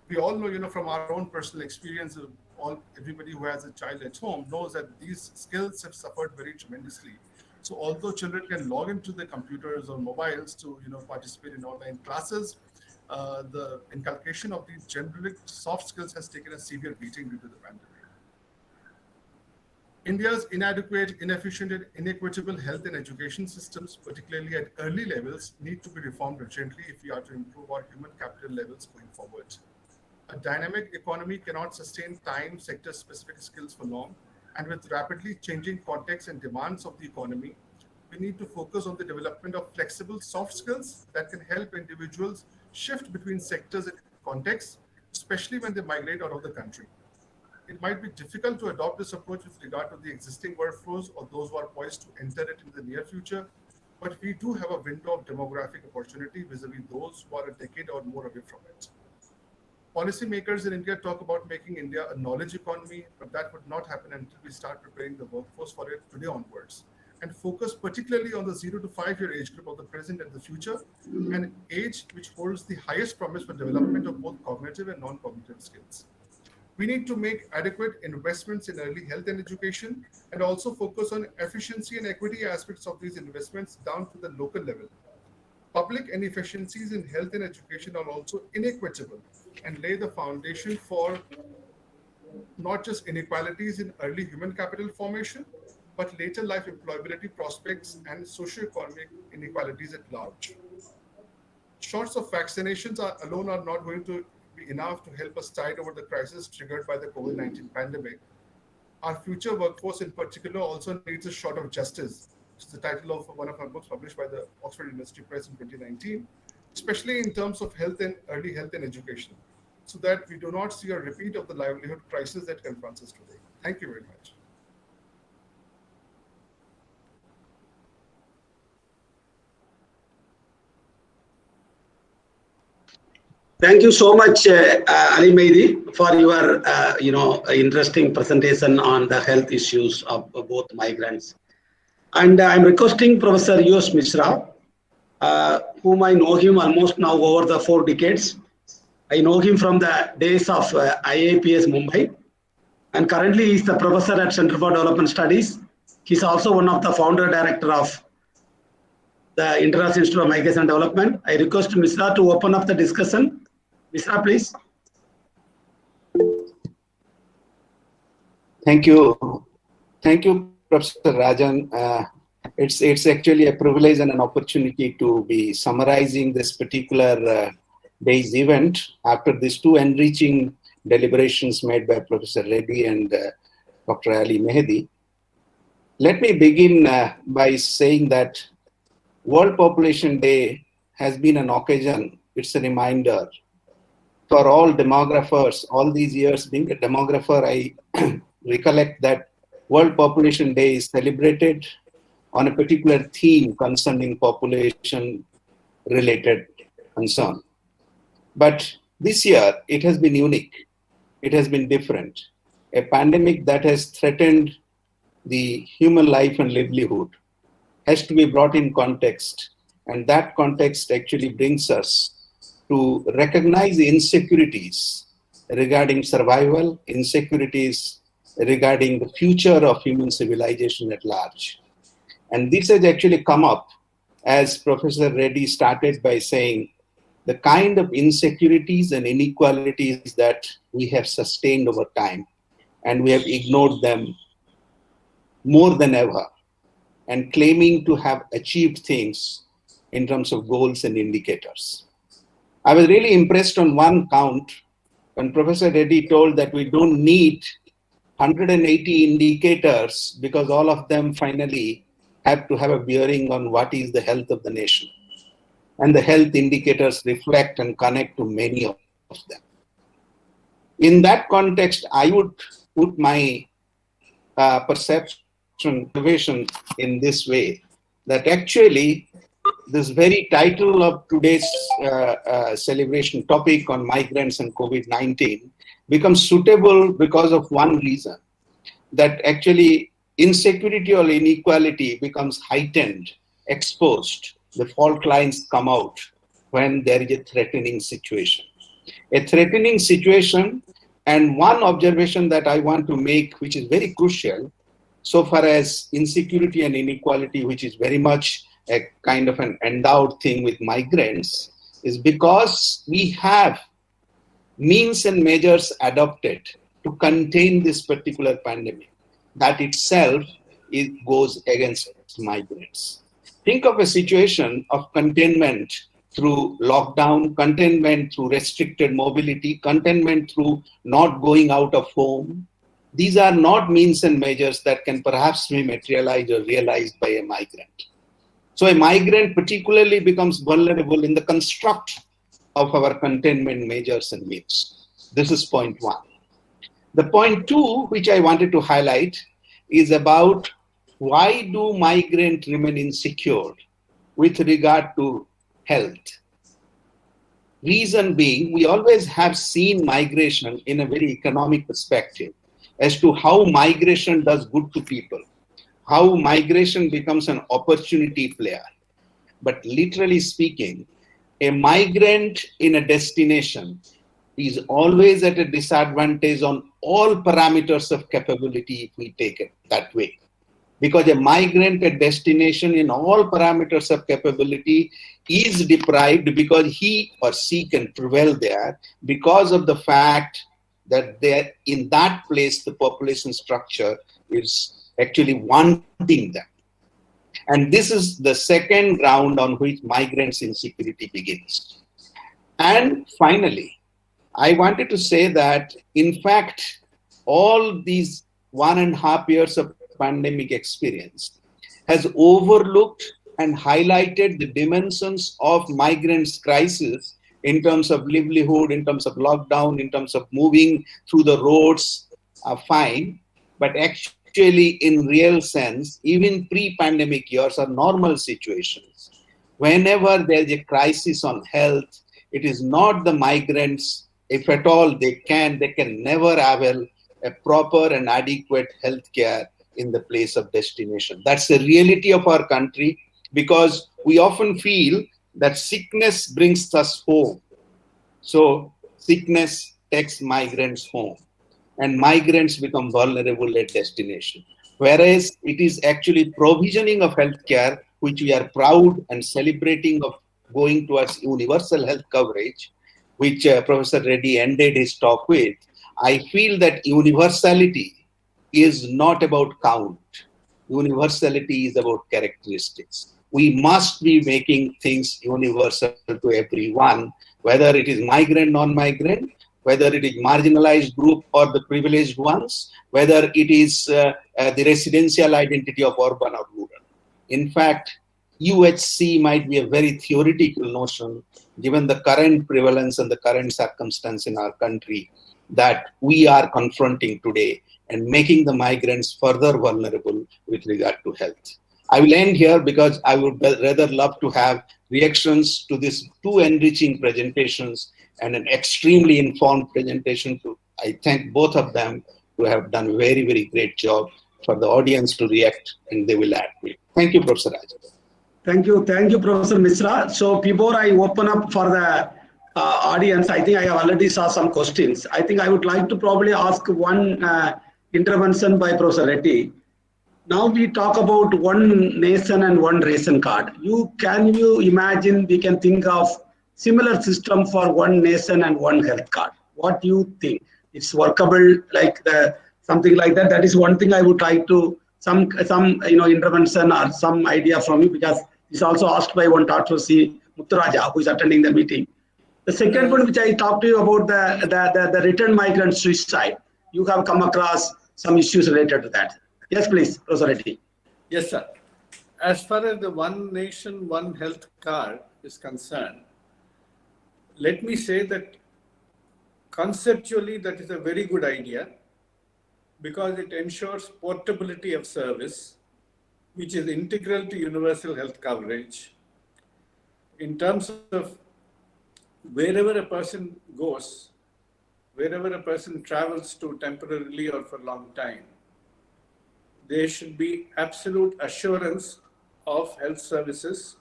We all know, from our own personal experience, everybody who has a child at home knows that these skills have suffered very tremendously. So although children can log into their computers or mobiles to, participate in online classes, the inculcation of these generic soft skills has taken a severe beating due to the pandemic. India's inadequate, inefficient, and inequitable health and education systems, particularly at early levels, need to be reformed urgently if we are to improve our human capital levels going forward. A dynamic economy cannot sustain time sector-specific skills for long, and with rapidly changing contexts and demands of the economy, we need to focus on the development of flexible soft skills that can help individuals shift between sectors and contexts, especially when they migrate out of the country. It might be difficult to adopt this approach with regard to the existing workforce or those who are poised to enter it in the near future, but we do have a window of demographic opportunity vis-a-vis those who are a decade or more away from it. Policymakers in India talk about making India a knowledge economy, but that would not happen until we start preparing the workforce for it today onwards, and focus particularly on the 0 to 5 year age group of the present and the future, an age which holds the highest promise for development of both cognitive and non-cognitive skills. We need to make adequate investments in early health and education, and also focus on efficiency and equity aspects of these investments down to the local level. Public inefficiencies in health and education are also inequitable and lay the foundation for not just inequalities in early human capital formation, but later life employability prospects and socioeconomic inequalities at large. Shorts of vaccinations alone are not going to be enough to help us tide over the crisis triggered by the COVID-19 pandemic. Our future workforce in particular also needs a shot of justice, which is the title of one of our books published by the Oxford University Press in 2019, especially in terms of health and early health and education, so that we do not see a repeat of the livelihood crisis that confronts us today. Thank you very much. Thank you so much, Ali Mehdi, for your interesting presentation on the health issues of both migrants. And I'm requesting Professor U.S. Mishra, whom I know him almost now over the 4 decades. I know him from the days of IIPS Mumbai, and currently he's the professor at Center for Development Studies. He's also one of the founder director of the International Institute of Migration and Development. I request Mishra to open up the discussion. Mishra, please. Thank you. Thank you, Professor Rajan. It's actually a privilege and an opportunity to be summarizing this particular day's event after these 2 enriching deliberations made by Professor Reddy and Dr. Ali Mehdi. Let me begin by saying that World Population Day has been an occasion, it's a reminder for all demographers. All these years being a demographer, I recollect that World Population Day is celebrated on a particular theme concerning population related concern. But this year, it has been unique. It has been different. A pandemic that has threatened the human life and livelihood has to be brought in context. And that context actually brings us to recognize the insecurities regarding survival, insecurities regarding the future of human civilization at large. And this has actually come up as Professor Reddy started by saying the kind of insecurities and inequalities that we have sustained over time, and we have ignored them more than ever, and claiming to have achieved things in terms of goals and indicators. I was really impressed on one count when Professor Reddy told that we don't need 180 indicators because all of them finally have to have a bearing on what is the health of the nation. And the health indicators reflect and connect to many of them. In that context, I would put my observation in this way, that actually this very title of today's celebration topic on migrants and COVID-19 becomes suitable because of one reason, that actually insecurity or inequality becomes heightened, exposed. The fault lines come out when there is a threatening situation. A threatening situation, and one observation that I want to make, which is very crucial, so far as insecurity and inequality, which is very much a kind of an endowed thing with migrants, is because we have means and measures adopted to contain this particular pandemic. That itself goes against migrants. Think of a situation of containment through lockdown, containment through restricted mobility, containment through not going out of home. These are not means and measures that can perhaps be materialized or realized by a migrant. So a migrant particularly becomes vulnerable in the construct of our containment measures and means. This is point one. The point two, which I wanted to highlight, is about why do migrants remain insecure with regard to health? Reason being, we always have seen migration in a very economic perspective as to how migration does good to people, how migration becomes an opportunity player. But literally speaking, a migrant in a destination is always at a disadvantage on all parameters of capability if we take it that way. Because a migrant at destination in all parameters of capability is deprived because he or she can prevail there because of the fact that there in that place the population structure is actually wanting them. And this is the second ground on which migrants' insecurity begins. And finally, I wanted to say that, in fact, all these 1.5 years of pandemic experience has overlooked and highlighted the dimensions of migrants' crisis in terms of livelihood, in terms of lockdown, in terms of moving through the roads, fine. But actually, in real sense, even pre-pandemic years or normal situations, whenever there's a crisis on health, it is not the migrants, if at all they can never avail a proper and adequate health care in the place of destination. That's the reality of our country, because we often feel that sickness brings us home. So sickness takes migrants home, and migrants become vulnerable at destination. Whereas it is actually provisioning of healthcare, which we are proud and celebrating of going towards universal health coverage, which Professor Reddy ended his talk with. I feel that universality is not about count. Universality is about characteristics. We must be making things universal to everyone, whether it is migrant, non-migrant, whether it is marginalized group or the privileged ones, whether it is the residential identity of urban or rural. In fact, UHC might be a very theoretical notion, given the current prevalence and the current circumstance in our country that we are confronting today and making the migrants further vulnerable with regard to health. I will end here because I would rather love to have reactions to these two enriching presentations and an extremely informed presentation. I thank both of them to have done a very, very great job. for the audience to react, and they will add to it. Thank you, Professor Raj. Thank you, Professor Misra. So before I open up for the audience, I think I have already saw some questions. I think I would like to probably ask one intervention by Professor Reddy. Now we talk about one nation and one ration card. Can you imagine we can think of similar system for one nation and one health card? What do you think? It's workable like something like that. That is one thing I would like to some intervention or some idea from you, because it's also asked by one Dr. C. Mutturaja, who is attending the meeting. The second one, which I talked to you about the return migrant suicide, you have come across some issues related to that. Yes, please, Professor Reddy. Yes, sir. As far as the one nation, one health card is concerned, let me say that conceptually that is a very good idea because it ensures portability of service, which is integral to universal health coverage. In terms of wherever a person goes, wherever a person travels to temporarily or for a long time, there should be absolute assurance of health services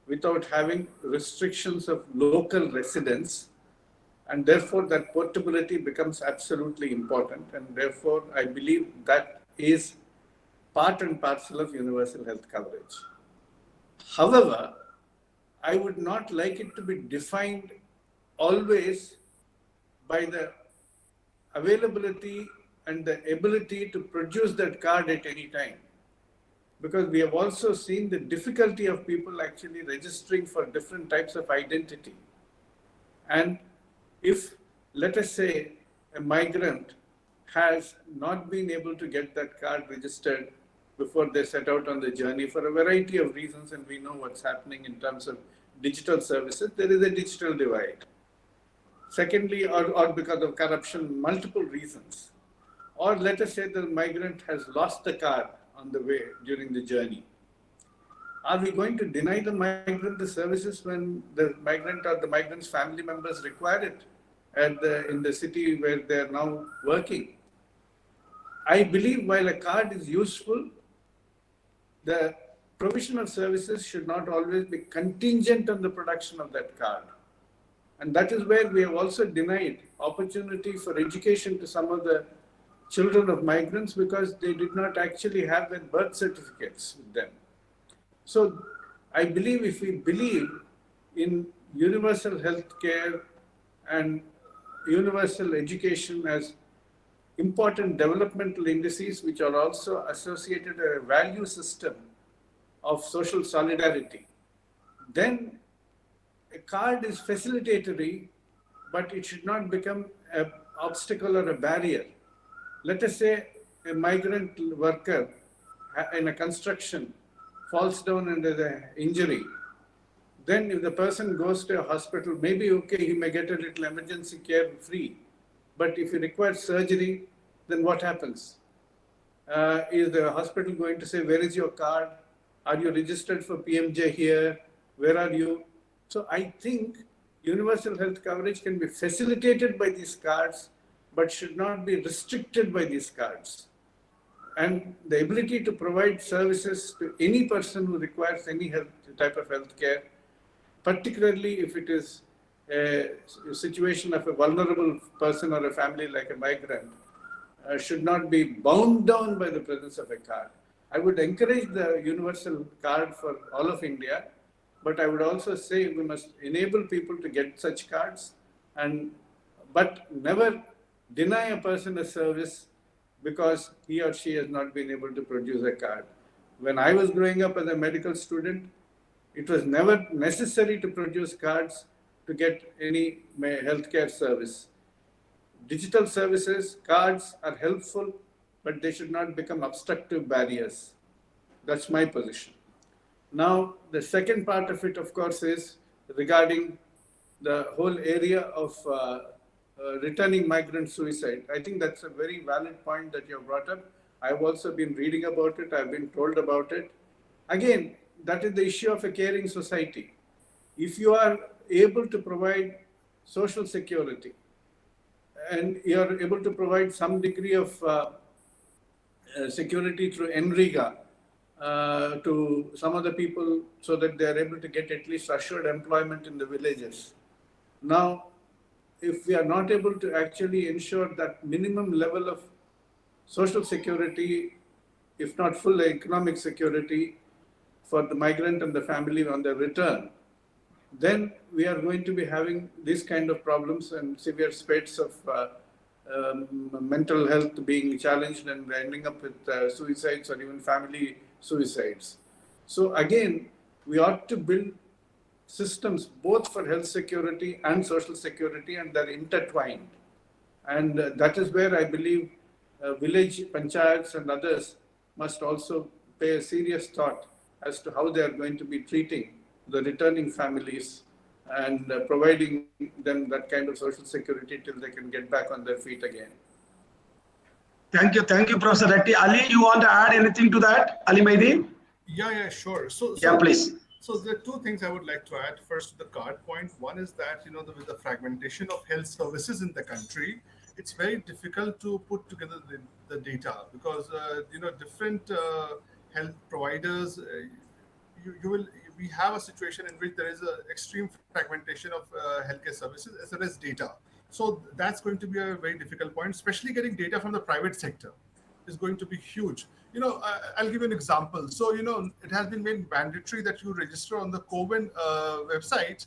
without having restrictions of local residence, and therefore that portability becomes absolutely important, and therefore I believe that is part and parcel of universal health coverage. However, I would not like it to be defined always by the availability and the ability to produce that card at any time. Because we have also seen the difficulty of people actually registering for different types of identity. And if, let us say, a migrant has not been able to get that card registered before they set out on the journey for a variety of reasons, and we know what's happening in terms of digital services, there is a digital divide. Secondly, or because of corruption, multiple reasons. Or let us say the migrant has lost the card on the way during the journey. Are we going to deny the migrant the services when the migrant or the migrant's family members require it in the city where they are now working? I believe while a card is useful, the provision of services should not always be contingent on the production of that card. And that is where we have also denied opportunity for education to some of the children of migrants because they did not actually have their birth certificates with them. So I believe if we believe in universal health care and universal education as important developmental indices which are also associated with a value system of social solidarity, then a card is facilitatory, but it should not become an obstacle or a barrier. Let us say a migrant worker in a construction falls down and there's an injury. Then if the person goes to a hospital, maybe okay, he may get a little emergency care free. But if he requires surgery, then what happens? Is the hospital going to say, where is your card? Are you registered for PMJ here? Where are you? So I think universal health coverage can be facilitated by these cards, but should not be restricted by these cards. And the ability to provide services to any person who requires any type of health care, particularly if it is a situation of a vulnerable person or a family like a migrant, should not be bound down by the presence of a card. I would encourage the universal card for all of India, but I would also say we must enable people to get such cards, but never deny a person a service because he or she has not been able to produce a card. When I was growing up as a medical student, it was never necessary to produce cards to get any healthcare service. Digital services, cards are helpful, but they should not become obstructive barriers. That's my position. Now, the second part of it, of course, is regarding the whole area of returning migrant suicide. I think that's a very valid point that you have brought up. I've also been reading about it. I've been told about it. Again, that is the issue of a caring society. If you are able to provide social security and you are able to provide some degree of security through NREGA to some of the people so that they are able to get at least assured employment in the villages. Now, if we are not able to actually ensure that minimum level of social security, if not full economic security for the migrant and the family on their return, then we are going to be having these kind of problems and severe spats of mental health being challenged and ending up with suicides or even family suicides. So again, we ought to build systems both for health security and social security, and they're intertwined. And that is where I believe village panchayats and others must also pay a serious thought as to how they are going to be treating the returning families and providing them that kind of social security till they can get back on their feet again. Thank you, Professor Reddy. Ali, you want to add anything to that? Ali Mehdi? Yeah, sure. So please. So there are two things I would like to add. First, the card point. One is that, with the fragmentation of health services in the country, it's very difficult to put together the data because, different health providers, we have a situation in which there is an extreme fragmentation of healthcare services as well as data. So that's going to be a very difficult point, especially getting data from the private sector is going to be huge. I'll give you an example. So, it has been made mandatory that you register on the CoWIN website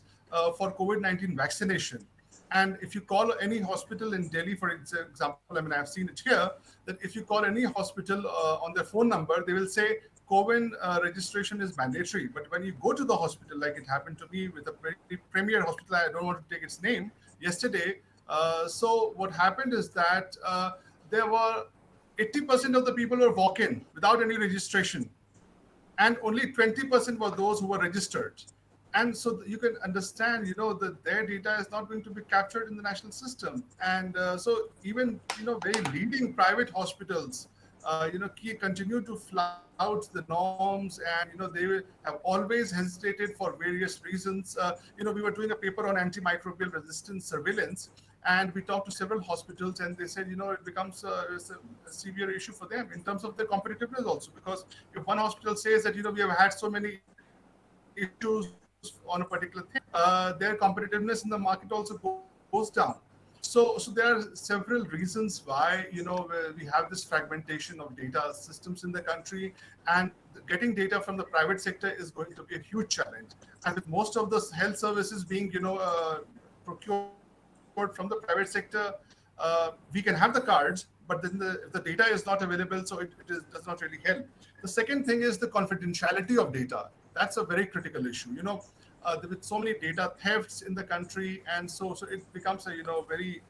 for COVID-19 vaccination. And if you call any hospital in Delhi, for example, I've seen it here, that if you call any hospital on their phone number, they will say CoWIN registration is mandatory. But when you go to the hospital, like it happened to me with a premier hospital, I don't want to take its name, yesterday. So what happened is that there were 80% of the people were walk-in without any registration, and only 20% were those who were registered. And so you can understand, that their data is not going to be captured in the national system. And so even, very leading private hospitals, continue to flout the norms, and they have always hesitated for various reasons. We were doing a paper on antimicrobial resistance surveillance, and we talked to several hospitals, and they said, it becomes a severe issue for them in terms of their competitiveness also, because if one hospital says that, we have had so many issues on a particular thing, their competitiveness in the market also goes down. So there are several reasons why, we have this fragmentation of data systems in the country, and getting data from the private sector is going to be a huge challenge. And with most of the health services being, procured from the private sector, we can have the cards, but then if the data is not available, so it does not really help. The second thing is the confidentiality of data. That's a very critical issue. With so many data thefts in the country, and so it becomes a very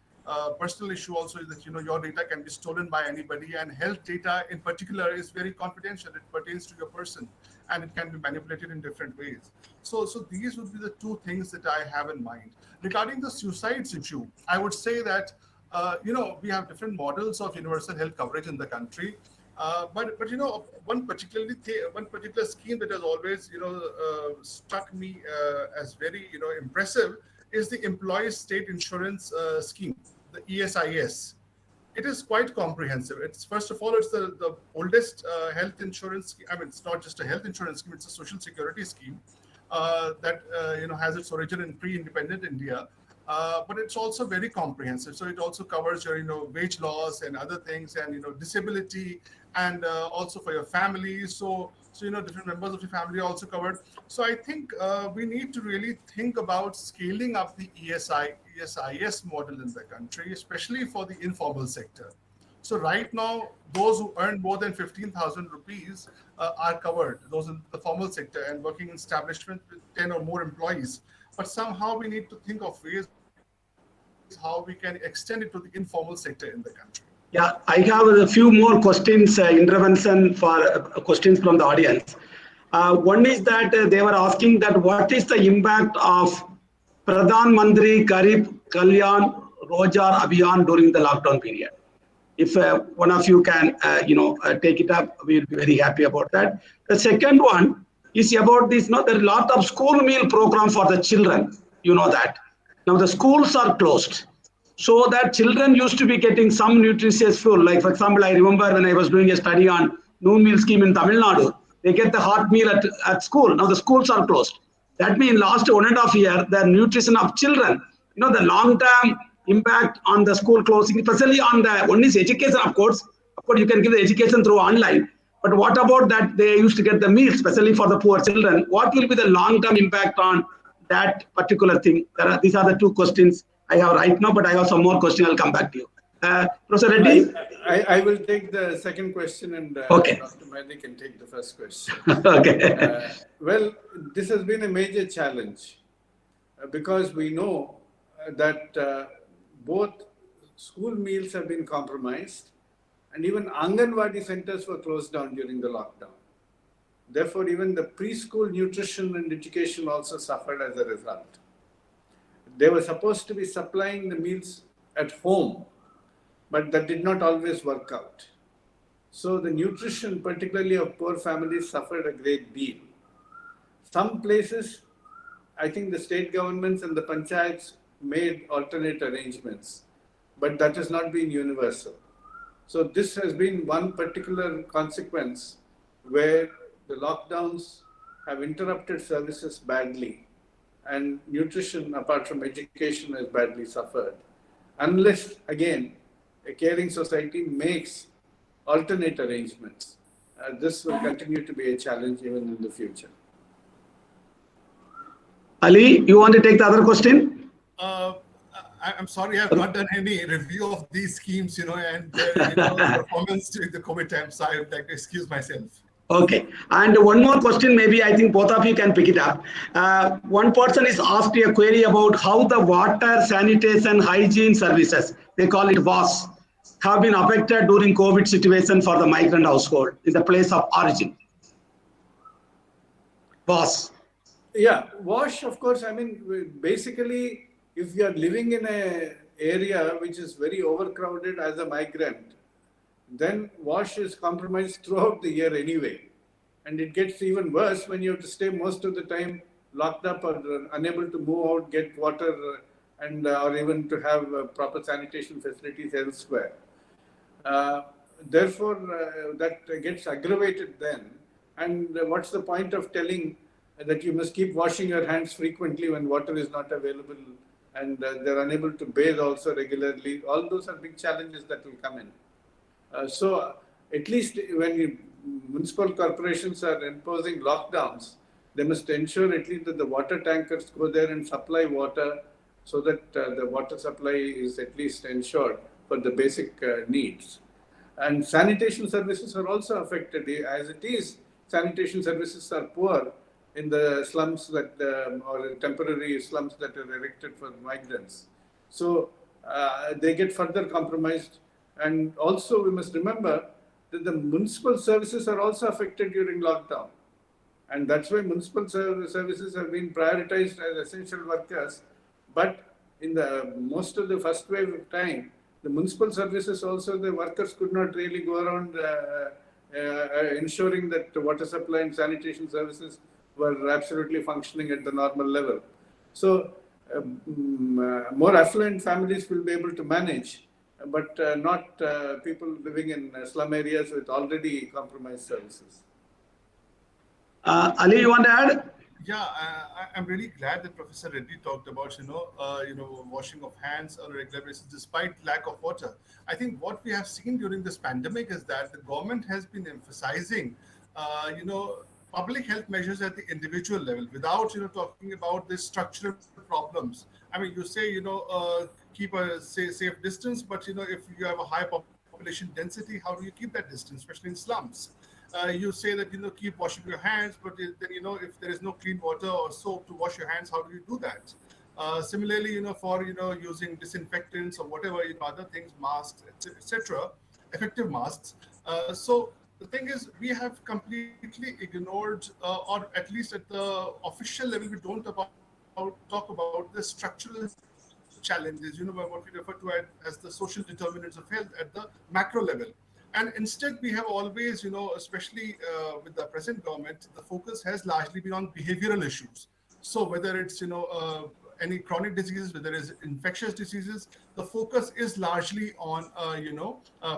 personal issue also, that your data can be stolen by anybody, and health data in particular is very confidential. It pertains to your person, and it can be manipulated in different ways. So these would be the two things that I have in mind. Regarding the suicides issue, I would say that we have different models of universal health coverage in the country. But one particular scheme that has always struck me as very impressive is the Employees State Insurance Scheme, the ESIS. It is quite comprehensive. It's first of all, it's the oldest health insurance scheme. I mean, it's not just a health insurance scheme; it's a social security scheme that has its origin in pre-independent India. But it's also very comprehensive. So it also covers your wage laws and other things, and disability, and also for your family. So different members of your family are also covered. So I think we need to really think about scaling up the ESIS model in the country, especially for the informal sector. So right now, those who earn more than 15,000 rupees are covered, those in the formal sector and working in establishment with 10 or more employees. But somehow we need to think of ways how we can extend it to the informal sector in the country. Yeah, I have a few more questions, intervention for questions from the audience. One is that they were asking that what is the impact of Pradhan Mantri Garib Kalyan Rojar Abhiyan during the lockdown period? If one of you can, take it up, we'll be very happy about that. The second one is about this. There are a lot of school meal program for the children. That now the schools are closed. so that children used to be getting some nutritious food. Like, for example, I remember when I was doing a study on noon meal scheme in Tamil Nadu, they get the hot meal at school. Now the schools are closed. That means last 1.5 years, the nutrition of children, the long-term impact on the school closing, especially on the one is education, of course. Of course, you can give the education through online. But what about that they used to get the meals, especially for the poor children? What will be the long-term impact on that particular thing? These are the two questions I have right now, but I have some more questions. I'll come back to you. Professor Reddy? I will take the second question and Okay. Dr. Mehdi can take the first question. Okay. Well, this has been a major challenge because we know that both school meals have been compromised and even Anganwadi centers were closed down during the lockdown. Therefore, even the preschool nutrition and education also suffered as a result. They were supposed to be supplying the meals at home, but that did not always work out. So the nutrition, particularly of poor families, suffered a great deal. Some places, I think the state governments and the panchayats made alternate arrangements, but that has not been universal. So this has been one particular consequence where the lockdowns have interrupted services badly and nutrition, apart from education, has badly suffered. Unless, again, a caring society makes alternate arrangements, this will continue to be a challenge even in the future. Ali, you want to take the other question? I'm sorry, I've not done any review of these schemes, and their performance during the COVID time, so I would like to excuse myself. Okay. And one more question, maybe I think both of you can pick it up. One person is asked a query about how the water, sanitation, hygiene services, they call it WAS, have been affected during COVID situation for the migrant household in the place of origin. WAS. Yeah, WASH, of course, I mean, basically, if you are living in an area which is very overcrowded as a migrant, then WASH is compromised throughout the year anyway. And it gets even worse when you have to stay most of the time locked up or unable to move out, get water, and or even to have proper sanitation facilities elsewhere. Therefore, that gets aggravated then. And what's the point of telling that you must keep washing your hands frequently when water is not available and they're unable to bathe also regularly? All those are big challenges that will come in. So at least when municipal corporations are imposing lockdowns, they must ensure at least that the water tankers go there and supply water so that the water supply is at least ensured for the basic needs. And sanitation services are also affected. As it is, sanitation services are poor in the slums that, or temporary slums that are erected for migrants. So they get further compromised. And also we must remember that the municipal services are also affected during lockdown. And that's why municipal services have been prioritized as essential workers. But in the most of the first wave of time, the municipal services also, the workers could not really go around ensuring that water supply and sanitation services were absolutely functioning at the normal level. So more affluent families will be able to manage, but not people living in slum areas with already compromised services. Ali, you want to add? Yeah, I'm really glad that Professor Reddy talked about, washing of hands on a regular basis despite lack of water. I think what we have seen during this pandemic is that the government has been emphasizing, public health measures at the individual level without, talking about the structural problems. I mean, you say, keep a safe distance, but, if you have a high population density, how do you keep that distance, especially in slums? You say that, keep washing your hands, but then, if there is no clean water or soap to wash your hands, how do you do that? Similarly, for, using disinfectants or whatever, other things, masks, etc., effective masks. So the thing is, we have completely ignored, or at least at the official level, we don't talk about the structural challenges, what we refer to as the social determinants of health at the macro level. And instead, we have always, especially with the present government, the focus has largely been on behavioral issues. So whether it's, any chronic diseases, whether it's infectious diseases, the focus is largely on,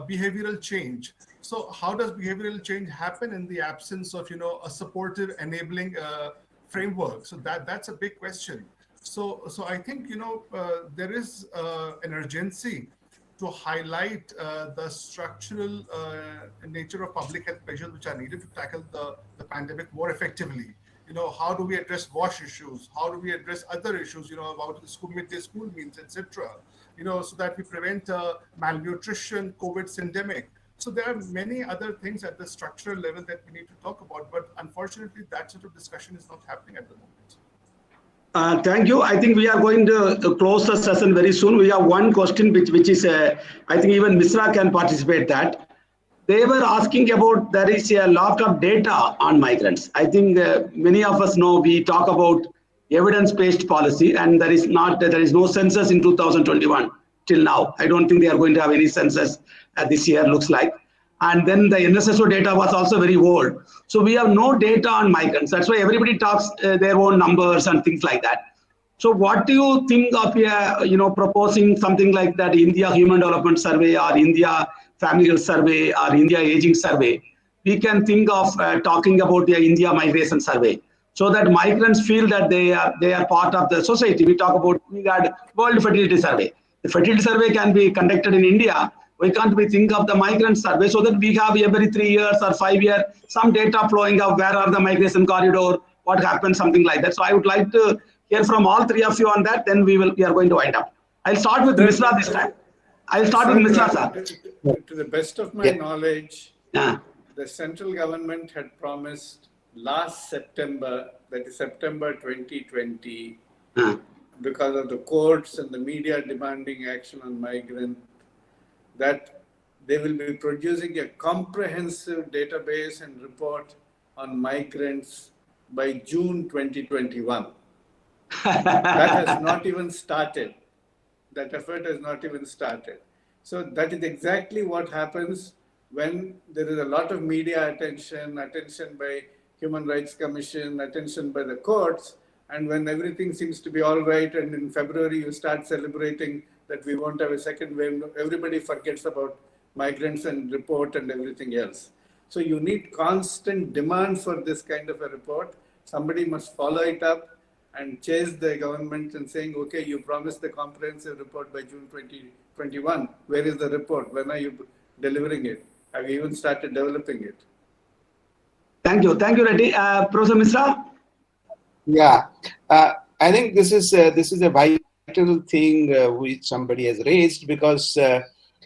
behavioral change. So how does behavioral change happen in the absence of, a supportive, enabling framework? So that's a big question. So I think, there is an urgency to highlight the structural nature of public health measures which are needed to tackle the pandemic more effectively. How do we address wash issues? How do we address other issues, about the school midday school meals, etc. So that we prevent malnutrition, COVID syndemic. So there are many other things at the structural level that we need to talk about, but unfortunately, that sort of discussion is not happening at the moment. Thank you. I think we are going to close the session very soon. We have one question which is, I think even Misra can participate that. They were asking about there is a lot of data on migrants. I think many of us know we talk about evidence-based policy, and there is no census in 2021 till now. I don't think they are going to have any census this year, looks like. And then the NSSO data was also very old. So we have no data on migrants. That's why everybody talks their own numbers and things like that. So what do you think of proposing something like that India Human Development Survey or India Family Health Survey or India Aging Survey? We can think of talking about the India Migration Survey, so that migrants feel that they are part of the society. We had World Fertility Survey. The fertility survey can be conducted in India. Why can't we think of the migrant survey, so that we have every 3 years or 5 years some data flowing of where are the migration corridor, what happened, something like that. So I would like to hear from all three of you on that. Then we are going to wind up. I'll start with Misra this time. I'll start with Misra, sir. To the best of my knowledge, Yeah. the central government had promised last September, that is September 2020, because of the courts and the media demanding action on migrants, that they will be producing a comprehensive database and report on migrants by June 2021. That has not even started. That effort has not even started. So that is exactly what happens when there is a lot of media attention by Human Rights Commission, attention by the courts, and when everything seems to be all right, and in February you start celebrating that we won't have a second wave, everybody forgets about migrants and report and everything else. So you need constant demand for this kind of a report. Somebody must follow it up and chase the government and saying, okay, you promised the comprehensive report by June 2021. Where is the report? When are you delivering it? Have you even started developing it? Thank you, Reddy. Professor Misra? Yeah, I think this is a vital thing which somebody has raised, because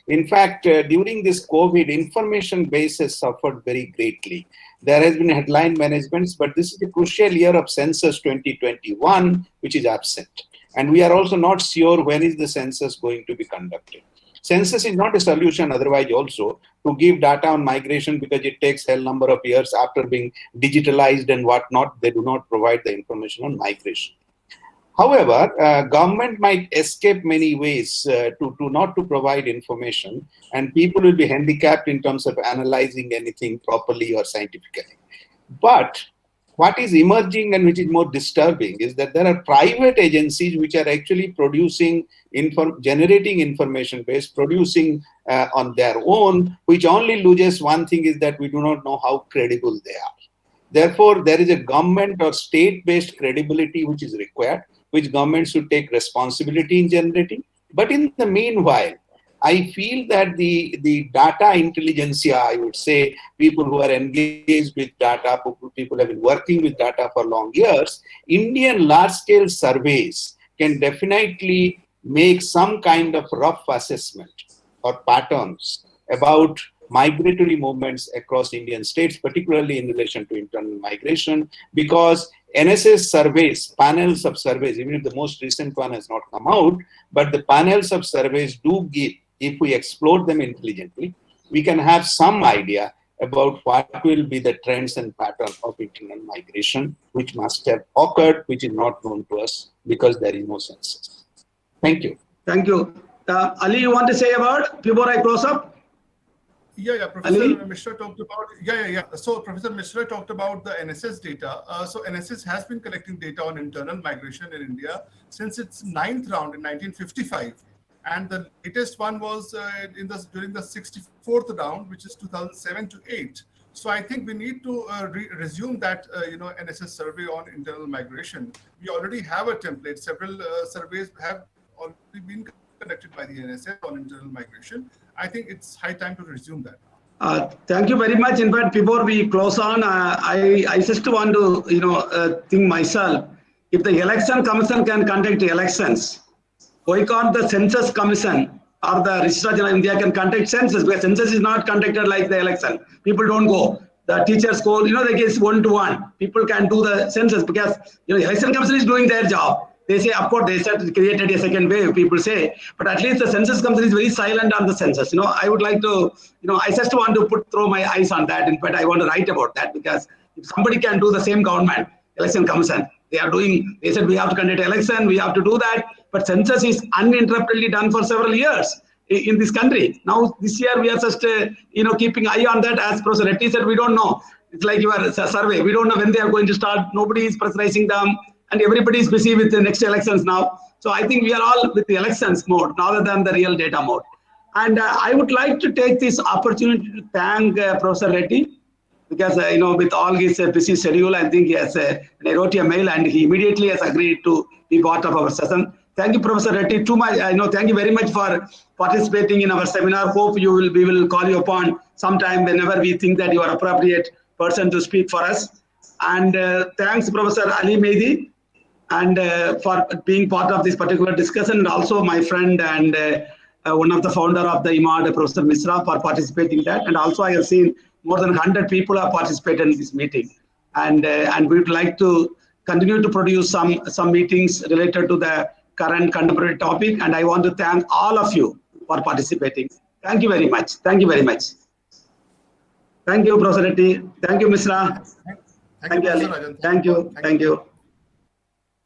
in fact, during this COVID, information base has suffered very greatly. There has been headline management, but this is the crucial year of census 2021, which is absent. And we are also not sure when is the census going to be conducted. Census is not a solution otherwise also to give data on migration, because it takes a number of years after being digitalized and whatnot. They do not provide the information on migration. However, government might escape many ways to not to provide information, and people will be handicapped in terms of analyzing anything properly or scientifically. But what is emerging and which is more disturbing is that there are private agencies which are actually producing, generating information base, producing on their own, which only loses one thing, is that we do not know how credible they are. Therefore, there is a government or state-based credibility which is required, which government should take responsibility in generating. But in the meanwhile, I feel that the data intelligentsia, I would say, people who are engaged with data, people who have been working with data for long years, Indian large-scale surveys can definitely make some kind of rough assessment or patterns about migratory movements across Indian states, particularly in relation to internal migration, because NSS surveys, panels of surveys, even if the most recent one has not come out, but the panels of surveys do give, if we explore them intelligently, we can have some idea about what will be the trends and pattern of internal migration, which must have occurred, which is not known to us because there is no census. Thank you. Thank you. Ali, you want to say a word before I close up? Yeah, Professor Ali? Mishra talked about, yeah. So Professor Mishra talked about the NSS data. So NSS has been collecting data on internal migration in India since its 9th round in 1955. And the latest one was during the 64th round, which is 2007 to 8. So I think we need to resume that NSS survey on internal migration. We already have a template. Several surveys have already been conducted by the NSS on internal migration. I think it's high time to resume that. Thank you very much. In fact, before we close on, I just want to think myself. If the election commission can conduct elections, why can't the census commission or the registrar of India can conduct census? Because census is not conducted like the election. People don't go. The teachers go. They get 1-to-1. People can do the census because election commission is doing their job. They say, of course, they said created a second wave, people say, but at least the census commission is very silent on the census. I would like to, I just want to throw my eyes on that. In fact, I want to write about that because if somebody can do the same government, election commission, they said we have to conduct election, we have to do that, but census is uninterruptedly done for several years in this country. Now, this year we are just, keeping eye on that. As Professor Reddy said, we don't know. It's like your survey. We don't know when they are going to start. Nobody is pressurizing them. And everybody is busy with the next elections now. So I think we are all with the elections mode rather than the real data mode. And I would like to take this opportunity to thank Professor Reddy because, with all his busy schedule, I think I wrote a mail and he immediately has agreed to be part of our session. Thank you, Professor Reddy. Thank you very much for participating in our seminar. Hope we will call you upon sometime whenever we think that you are appropriate person to speak for us. And thanks, Professor Ali Mehdi, and for being part of this particular discussion, and also my friend and one of the founder of the IIMAD, Professor Mishra, for participating in that. And also I have seen more than 100 people have participated in this meeting. And we would like to continue to produce some meetings related to the current contemporary topic. And I want to thank all of you for participating. Thank you very much. Thank you very much. Thank you, Professor Reddy. Thank you, Mishra. Thank you, Professor Rajan. Thank you.